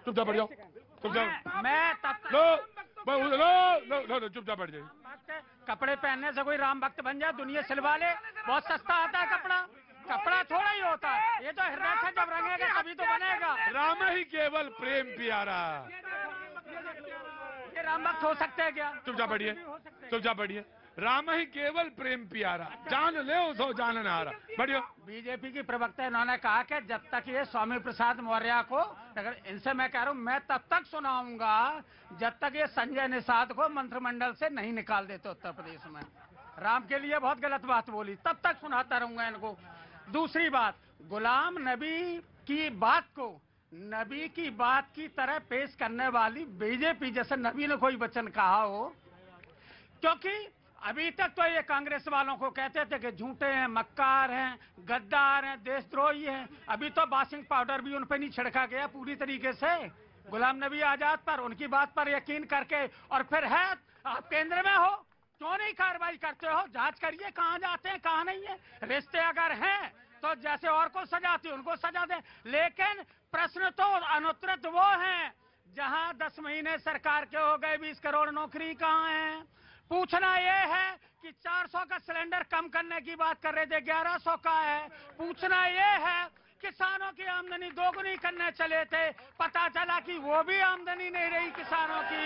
चुपचाप बैठ जाओ, चुपचाप। मैं तब चुपचाप बैठ जाइए। कपड़े पहनने से कोई राम भक्त बन जाए, दुनिया सिलवा ले, बहुत सस्ता आता है कपड़ा। कपड़ा थोड़ा ही होता है, ये तो हृदय से जब रंगेगा तभी तो बनेगा। राम ही केवल प्रेम प्यारा। ये राम भक्त हो सकते हैं क्या? चुपचाप बैठिए, चुपचाप बैठिए। राम ही केवल प्रेम प्यारा, जान ले उसो जानन हारा। बढ़ियो। बीजेपी की प्रवक्ता इन्होंने कहा कि जब तक ये स्वामी प्रसाद मौर्य को, अगर इनसे मैं कह रहा हूँ मैं तब तक सुनाऊंगा जब तक ये संजय निषाद को मंत्रिमंडल से नहीं निकाल देते उत्तर प्रदेश में। राम के लिए बहुत गलत बात बोली, तब तक सुनाता रहूंगा इनको। दूसरी बात, गुलाम नबी की बात को नबी की बात की तरह पेश करने वाली बीजेपी, जैसे नबी ने कोई वचन कहा हो, क्योंकि अभी तक तो ये कांग्रेस वालों को कहते थे कि झूठे हैं, मक्कार हैं, गद्दार हैं, देशद्रोही हैं। अभी तो वाशिंग पाउडर भी उन पर नहीं छिड़का गया पूरी तरीके से गुलाम नबी आजाद पर। उनकी बात पर यकीन करके और फिर है आप केंद्र में हो, क्यों नहीं कार्रवाई करते हो? जांच करिए कहाँ जाते हैं कहाँ नहीं है। रिश्ते अगर हैं तो जैसे और को सजाते उनको सजा दें, लेकिन प्रश्न तो अनुत्तरित वो हैं जहां 10 महीने सरकार के हो गए, 20 करोड़ नौकरी कहाँ है? पूछना ये है कि 400 का सिलेंडर कम करने की बात कर रहे थे, 1100 का है। पूछना ये है किसानों की आमदनी दोगुनी करने चले थे, पता चला कि वो भी आमदनी नहीं रही किसानों की।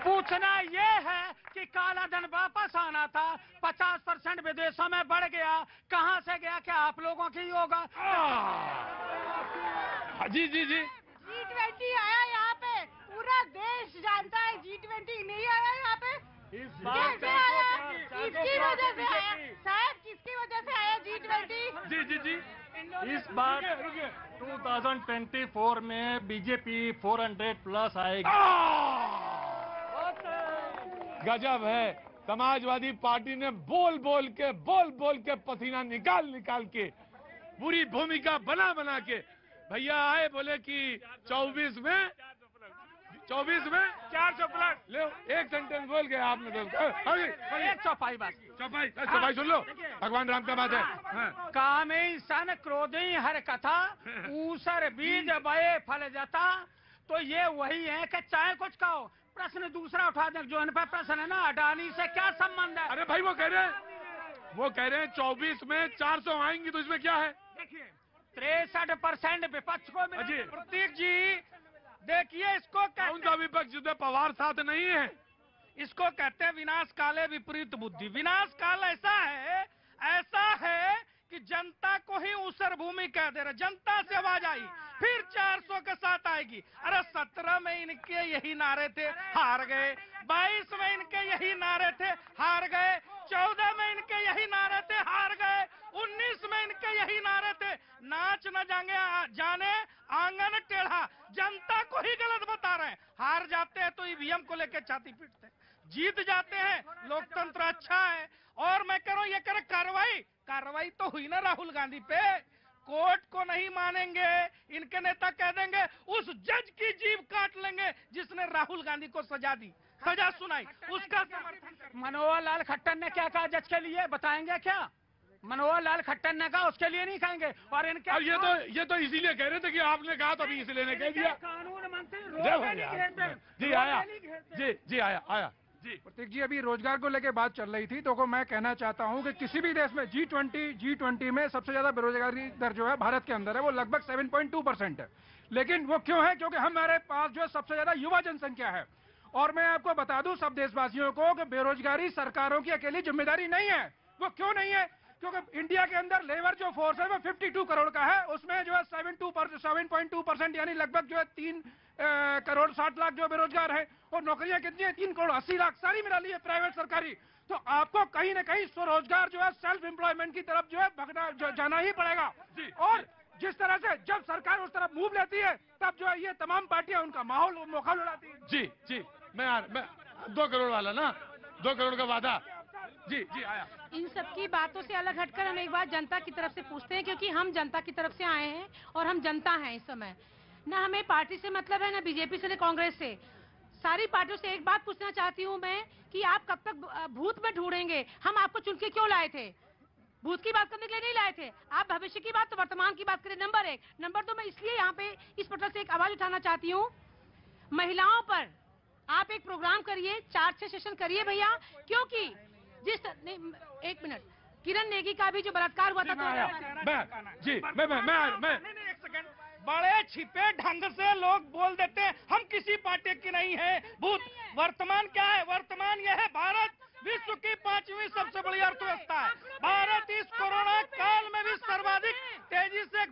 पूछना ये है कि काला धन वापस आना था, 50% विदेशों में बढ़ गया, कहां से गया? क्या आप लोगों की होगा? जी जी जी। G20 आया यहाँ पे, पूरा देश जानता है G20 नहीं आया यहाँ पे। कैसे आया? किसकी वजह से आया साहब? किसकी वजह से आया G20? जी जी जी। इस बार 2024 में बीजेपी 400 प्लस आएगी। गजब है। समाजवादी पार्टी ने बोल बोल के पसीना निकाल के पूरी भूमिका बना के भैया आए, बोले कि 24 24 में 400 प्लस ले एक सेंटेंस बोल के आपने तो एक चौपाई बात चौपाई सुन लो भगवान राम का बात है कामे सन क्रोधी हर कथा ऊसर बीज बये फल जाता। तो ये वही है कि चाहे कुछ कहो। प्रश्न दूसरा उठा दे, जो इन पर प्रश्न है ना, अडानी से क्या संबंध है? अरे भाई वो कह रहे हैं 24 में 400 आएंगी, तो इसमें क्या है? देखिए 63% विपक्ष को मिला। प्रतीक जी देखिए, इसको कौन सा विपक्ष जिसमें पवार साथ नहीं है? इसको कहते हैं विनाश काले विपरीत बुद्धि। विनाश काल ऐसा है कि जनता को ही ऊसर भूमि कह दे रहे। जनता से आवाज आई, फिर 400 के साथ आएगी। अरे 17 में इनके यही नारे थे, हार गए। 22 में इनके यही नारे थे, हार गए। 14 में इनके यही नारे थे, हार गए। 19 में इनके यही नारे थे, नाच न जाने आंगन टेढ़ा। जनता को ही गलत बता रहे हैं। हार जाते हैं तो ईवीएम को लेकर छाती पीटते हैं, जीत जाते हैं लोकतंत्र अच्छा है। और मैं कह रहा हूं, ये करे कार्रवाई तो हुई ना राहुल गांधी पे। कोर्ट को नहीं मानेंगे, इनके नेता कह देंगे उस जज की जीभ काट लेंगे जिसने राहुल गांधी को सजा दी, सजा सुनाई, उसका समर्थन। मनोहर लाल खट्टर ने क्या कहा जज के लिए, बताएंगे क्या? मनोहर लाल खट्टर ने कहा, उसके लिए नहीं कहेंगे। और इनके अब ये तो इसीलिए कह रहे थे कि आपने कहा तो अभी इसलिए कह दिया। कानून मंत्री जी आया जी आया जी। प्रतीक जी, अभी रोजगार को लेकर बात चल रही थी, तो मैं कहना चाहता हूं कि किसी भी देश में G20 में सबसे ज्यादा बेरोजगारी दर जो है भारत के अंदर है, वो लगभग 7.2% है। लेकिन वो क्यों है? क्योंकि हमारे पास जो है सबसे ज्यादा युवा जनसंख्या है। और मैं आपको बता दूं सब देशवासियों को कि बेरोजगारी सरकारों की अकेली जिम्मेदारी नहीं है। वो क्यों नहीं है? क्योंकि इंडिया के अंदर लेबर जो फोर्स है वो 52 करोड़ का है। उसमें जो है 7.2% यानी लगभग जो है 3 करोड़ 60 लाख जो बेरोजगार है। और नौकरियां कितनी है? 3 करोड़ 80 लाख, सारी मिला ली है प्राइवेट सरकारी। तो आपको कहीं ना कहीं स्वरोजगार जो है सेल्फ एम्प्लॉयमेंट की तरफ जो है जाना ही पड़ेगा। और जिस तरह से जब सरकार उस तरफ मूव लेती है, तब जो है ये तमाम पार्टियां उनका मौका उड़ाती है। जी मैं 2 करोड़ वाला ना, 2 करोड़ का वादा। जी आया। इन सबकी बातों से अलग हटकर हम एक बार जनता की तरफ से पूछते हैं, क्योंकि हम जनता की तरफ से आए हैं और हम जनता हैं इस समय। ना हमें पार्टी से मतलब है, ना बीजेपी से, ना कांग्रेस से। सारी पार्टियों से एक बात पूछना चाहती हूं मैं कि आप कब तक भूत में ढूंढेंगे? हम आपको चुन के क्यों लाए थे? भूत की बात करने के लिए नहीं लाए थे। आप भविष्य की बात तो वर्तमान की बात करें। नंबर 1। नंबर 2, मैं इसलिए यहाँ पे इस पटल से एक आवाज उठाना चाहती हूँ, महिलाओं पर आप एक प्रोग्राम करिए, 4-6 सेशन करिए भैया। क्योंकि एक मिनट, किरण नेगी का भी जो बलात्कार हुआ था एक सेकंड, बड़े छिपे ढंग से लोग बोल देते हैं हम किसी पार्टी की नहीं है। भूत वर्तमान क्या है? वर्तमान यह है, भारत विश्व की 5वीं सबसे बड़ी अर्थव्यवस्था है। भारत इस कोरोना काल में भी सर्वाधिक तेजी से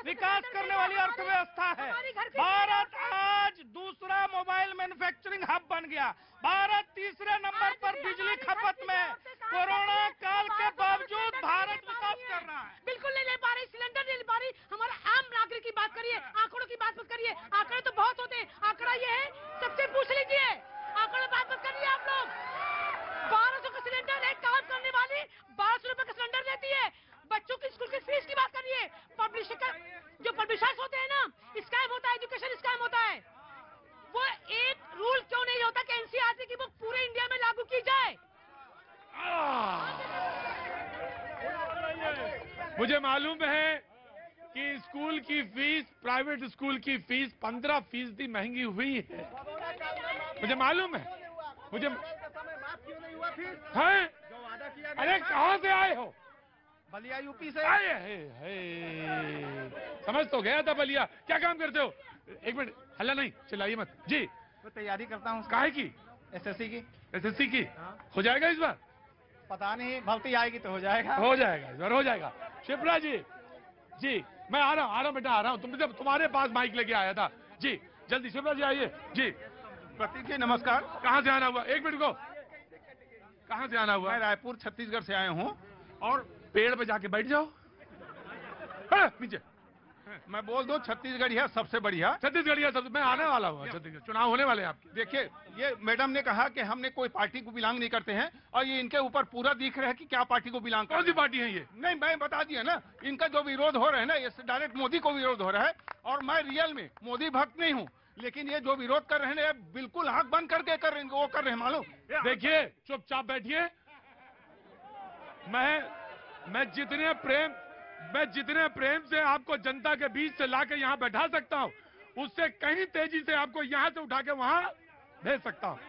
विकास करने वाली अर्थव्यवस्था है। भारत आज दूसरा मोबाइल मैन्युफैक्चरिंग हब बन गया। भारत तीसरे नंबर पर बिजली खपत में। कोरोना काल के बावजूद भारत विकास कर रहा है। बिल्कुल नहीं ले पा रही, सिलेंडर नहीं ले पा रही। हमारा आम नागरिक की बात करिए, आंकड़ों की बात मत करिए। आंकड़े तो बहुत होते हैं, आंकड़ा ये है, सबसे पूछ लीजिए। आंकड़ों बात मत करिए आप लोग। 1200 का सिलेंडर, एक काम करने वाली 1200 रुपए का सिलेंडर लेती है। बच्चों की स्कूल की फीस की बात करिए। पब्लिशर का जो पब्लिशर्स होते हैं ना, स्कैम होता है, एजुकेशन स्कैम होता है। वो एक रूल क्यों नहीं होता कि एनसीईआरटी की बुक पूरे इंडिया में लागू की जाए? मुझे मालूम है कि स्कूल की फीस, प्राइवेट स्कूल की फीस 15% महंगी हुई है। मुझे मालूम है। मुझे है? अरे कहाँ से आए हो? बलिया यूपी से समझ तो गया था बलिया। क्या काम करते हो? एक मिनट, हल्ला नहीं, चिल्लाइए मत जी। मैं तैयारी करता हूँ। काहे की? एसएससी की। एसएससी की हो जाएगा इस बार? पता नहीं, भर्ती आएगी तो हो जाएगा। हो जाएगा इस बार, हो जाएगा। शिप्रा जी मैं आ रहा हूँ बेटा, आ रहा हूँ। तुम्हारे पास माइक लेके आया था जी। जल्दी शिप्रा जी आइए जी। प्रतीक जी नमस्कार। कहाँ से आना हुआ? एक मिनट को, कहाँ से आना हुआ? मैं रायपुर छत्तीसगढ़ से आया हूँ। और पेड़ पे जाके बैठ जाओ नीचे। मैं बोल दूं, छत्तीसगढ़ है सबसे बढ़िया। छत्तीसगढ़ सबसे, मैं आने वाला हूँ छत्तीसगढ़। चुनाव होने वाले हैं आपके। देखिए, ये मैडम ने कहा कि हमने कोई पार्टी को बिलोंग नहीं करते हैं, और ये इनके ऊपर पूरा दिख रहा है कि क्या पार्टी को बिलोंग करते हैं। कौन सी पार्टी है ये? नहीं, मैं बता दिया ना, इनका जो विरोध हो रहा है ना, ये डायरेक्ट मोदी को विरोध हो रहा है। और मैं रियल में मोदी भक्त नहीं हूँ, लेकिन ये जो विरोध कर रहे हैं बिल्कुल आंख बंद करके कर रहे हैं, वो कर रहे हैं मालूम। देखिए चुपचाप बैठिए। मैं जितने प्रेम से आपको जनता के बीच से लाके यहाँ बैठा सकता हूँ, उससे कहीं तेजी से आपको यहाँ से उठा के वहाँ भेज सकता हूँ।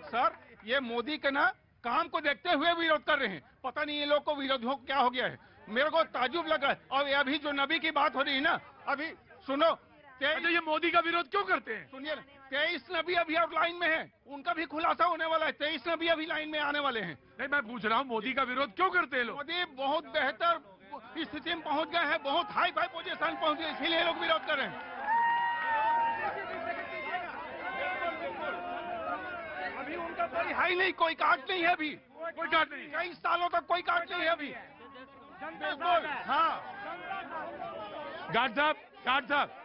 सर ये मोदी के ना काम को देखते हुए विरोध कर रहे हैं। पता नहीं ये लोग को विरोधियों को क्या हो गया है, मेरे को ताजुब लग रहा है। और ये अभी जो नबी की बात हो रही है ना, अभी सुनो, ये मोदी का विरोध क्यों करते हैं? सुनिए, 23 नबी अभी अब लाइन में है, उनका भी खुलासा होने वाला है। 23 नबी अभी लाइन में आने वाले हैं। नहीं, मैं पूछ रहा हूँ मोदी का विरोध क्यों करते हैं लोग? मोदी बहुत बेहतर स्थिति में पहुंच गए हैं, बहुत हाई पोजीशन पहुंच गए, इसीलिए लोग विरोध कर रहे हैं। अभी उनका कोई हाई नहीं, कोई काट नहीं है अभी, कोई काट नहीं, कई सालों तक कोई काट नहीं है अभी। बिल्कुल हाँ। गार्ड साहब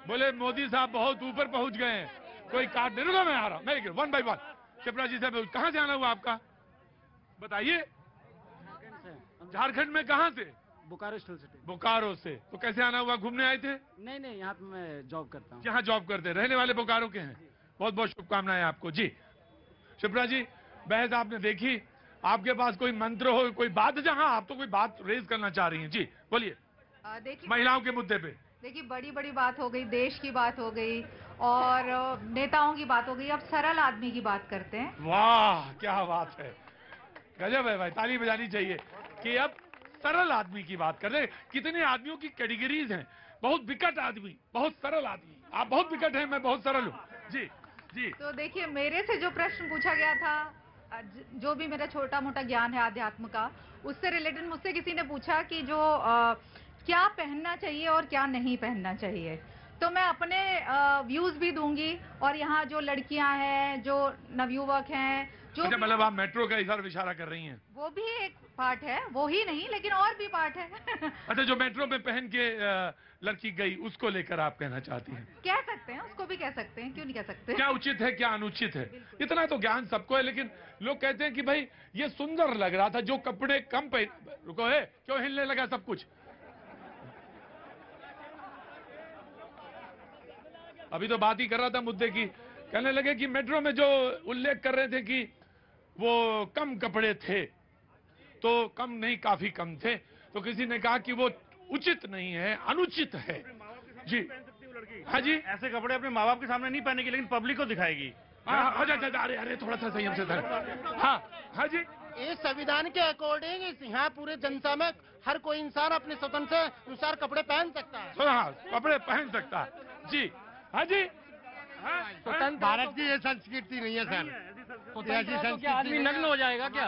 बोले मोदी साहब बहुत ऊपर पहुंच गए हैं, कोई काट नहीं। रुको मैं आ रहा हूँ, मैं वन बाई वन। शिप्रा जी साहब कहाँ से आना हुआ आपका, बताइए? झारखंड में कहाँ से? बोकारो स्टेट से। बोकारो से। तो कैसे आना हुआ, घूमने आए थे? नहीं, यहाँ पे मैं जॉब करता हूँ। यहाँ जॉब करते, रहने वाले बोकारो के हैं। बहुत बहुत शुभकामनाएं आपको जी। शिप्रा जी, बहस आपने देखी, आपके पास कोई मंत्र हो, कोई बात, जहाँ आप तो कोई बात रेज करना चाह रही हैं, जी बोलिए। देखिए महिलाओं के मुद्दे पे देखिए, बड़ी बात हो गई, देश की बात हो गई और नेताओं की बात हो गई। अब सरल आदमी की बात करते हैं। वाह क्या बात है, गजब है भाई, ताली बजानी चाहिए कि अब सरल आदमी की बात कर रहे हैं। कितने आदमियों की कैटेगरीज हैं, बहुत विकट आदमी, बहुत सरल आदमी। आप बहुत विकट हैं, मैं बहुत सरल हूँ। जी जी। तो देखिए, मेरे से जो प्रश्न पूछा गया था, जो भी मेरा छोटा मोटा ज्ञान है आध्यात्म का, उससे रिलेटेड मुझसे किसी ने पूछा कि जो क्या पहनना चाहिए और क्या नहीं पहनना चाहिए। तो मैं अपने व्यूज भी दूंगी, और यहाँ जो लड़कियां हैं, जो नवयुवक हैं, जो मतलब आप मेट्रो का इशारा कर रही हैं? वो भी एक पार्ट है, वो ही नहीं लेकिन और भी पार्ट है। अच्छा, जो मेट्रो में पहन के लड़की गई, उसको लेकर आप कहना चाहती हैं? कह सकते हैं, उसको भी कह सकते हैं, क्यों नहीं कह सकते। क्या उचित है क्या अनुचित है, इतना तो ज्ञान सबको है। लेकिन लोग कहते हैं कि भाई ये सुंदर लग रहा था, जो कपड़े कम पहन। रुको है, क्यों हिलने लगा सब कुछ? अभी तो बात ही कर रहा था मुद्दे की। कहने लगे कि मेट्रो में जो उल्लेख कर रहे थे कि वो कम कपड़े थे, तो कम नहीं, काफी कम थे। तो किसी ने कहा कि वो उचित नहीं है, अनुचित है। जी हाँ जी, ऐसे कपड़े अपने माँ बाप के सामने नहीं पहनेगी, लेकिन पब्लिक को दिखाएगी। अरे थोड़ा सा संयम से हाँ जी। इस संविधान के अकॉर्डिंग यहाँ पूरे जनता में हर कोई इंसान अपने स्वतंत्र अनुसार कपड़े पहन सकता है। हाँ, कपड़े पहन सकता है जी। हाँ जी, भारत की ये संस्कृति नहीं है सर। ऐसी संस्कृति आदमी नग्न हो जाएगा क्या?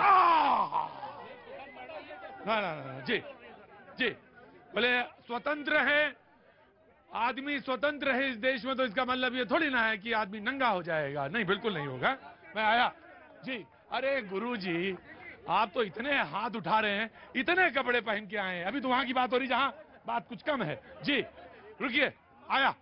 ना जी जी। बोले स्वतंत्र है आदमी, स्वतंत्र है इस देश में, तो इसका मतलब ये थोड़ी ना है कि आदमी नंगा हो जाएगा। नहीं, बिल्कुल नहीं होगा। मैं आया जी। अरे गुरुजी, आप तो इतने हाथ उठा रहे हैं, इतने कपड़े पहन के आए हैं। अभी तो वहां की बात हो रही जहां बात कुछ कम है। जी रुकिए, आया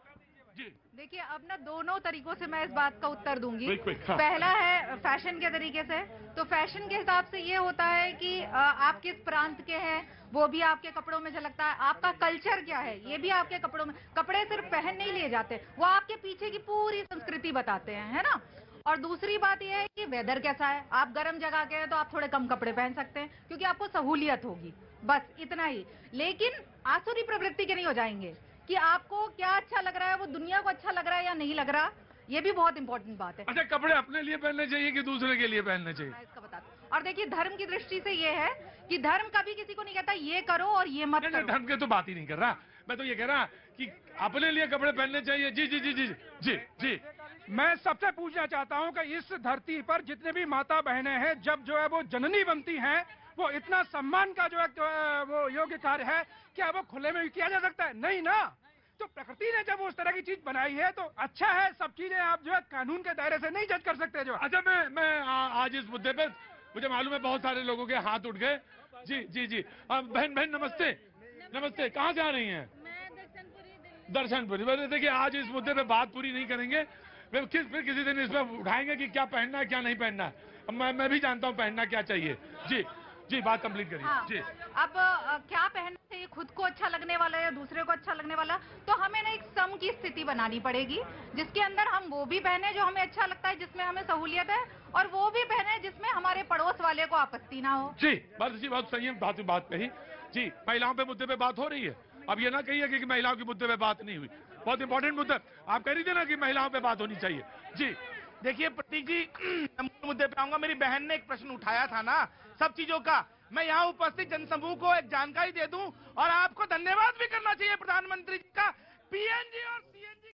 जी। देखिए, अब ना दोनों तरीकों से मैं इस बात का उत्तर दूंगी। हाँ। पहला है फैशन के तरीके से। तो फैशन के हिसाब से ये होता है कि आप किस प्रांत के हैं, वो भी आपके कपड़ों में झलकता है। आपका कल्चर क्या है, ये भी आपके कपड़ों में। कपड़े सिर्फ पहन नहीं लिए जाते, वो आपके पीछे की पूरी संस्कृति बताते हैं, है ना। और दूसरी बात यह है कि वेदर कैसा है। आप गर्म जगह के हैं तो आप थोड़े कम कपड़े पहन सकते हैं, क्योंकि आपको सहूलियत होगी, बस इतना ही। लेकिन आसुरी प्रवृत्ति के नहीं हो जाएंगे कि आपको क्या अच्छा लग रहा है, वो दुनिया को अच्छा लग रहा है या नहीं लग रहा। ये भी बहुत इंपॉर्टेंट बात है। अच्छा, कपड़े अपने लिए पहनने चाहिए कि दूसरे के लिए पहनने चाहिए? मैं इसका बताता हूँ। और देखिए, धर्म की दृष्टि से ये है कि धर्म कभी किसी को नहीं कहता ये करो और ये मत करो। धर्म के तो बात ही नहीं कर रहा मैं, तो ये कह रहा कि अपने लिए कपड़े पहनने चाहिए। जी जी जी जी जी जी। मैं सबसे पूछना चाहता हूं कि इस धरती पर जितने भी माता बहनें हैं, जब जो है वो जननी बनती हैं, वो इतना सम्मान का जो है वो योग्य कार्य है, क्या वो खुले में किया जा सकता है? नहीं ना। तो प्रकृति ने जब उस तरह की चीज बनाई है तो अच्छा है। सब चीजें आप जो है कानून के दायरे से नहीं जज कर सकते। जो अच्छा, मैं आज इस मुद्दे पे मुझे मालूम है बहुत सारे लोगों के हाथ उठ गए। जी जी जी। बहन नमस्ते। नमस्ते, कहाँ जा रही हैं? दर्शनपुरी। देखिए, आज इस मुद्दे पे बात पूरी नहीं करेंगे, फिर किसी दिन इसमें उठाएंगे कि क्या पहनना है क्या नहीं पहनना है। मैं भी जानता हूँ पहनना क्या चाहिए। जी जी बात कंप्लीट करिए। हाँ, जी अब क्या पहनना चाहिए, खुद को अच्छा लगने वाला या दूसरे को अच्छा लगने वाला, तो हमें ना एक सम की स्थिति बनानी पड़ेगी जिसके अंदर हम वो भी पहने जो हमें अच्छा लगता है, जिसमें हमें सहूलियत है, और वो भी पहने जिसमें हमारे पड़ोस वाले को आपत्ति ना हो। जी बहुत संयम बात कही। जी महिलाओं पे मुद्दे पे बात हो रही है, अब ये ना कहिए कि महिलाओं के मुद्दे पे बात नहीं हुई, बहुत इंपॉर्टेंट मुद्दा आप कह रही थी ना कि महिलाओं पे बात होनी चाहिए। जी देखिए प्रतीक जी, मुद्दे पे आऊंगा। मेरी बहन ने एक प्रश्न उठाया था ना सब चीजों का, मैं यहाँ उपस्थित जनसमूह को एक जानकारी दे दूं और आपको धन्यवाद भी करना चाहिए प्रधानमंत्री जी का। पीएनजी और सीएनजी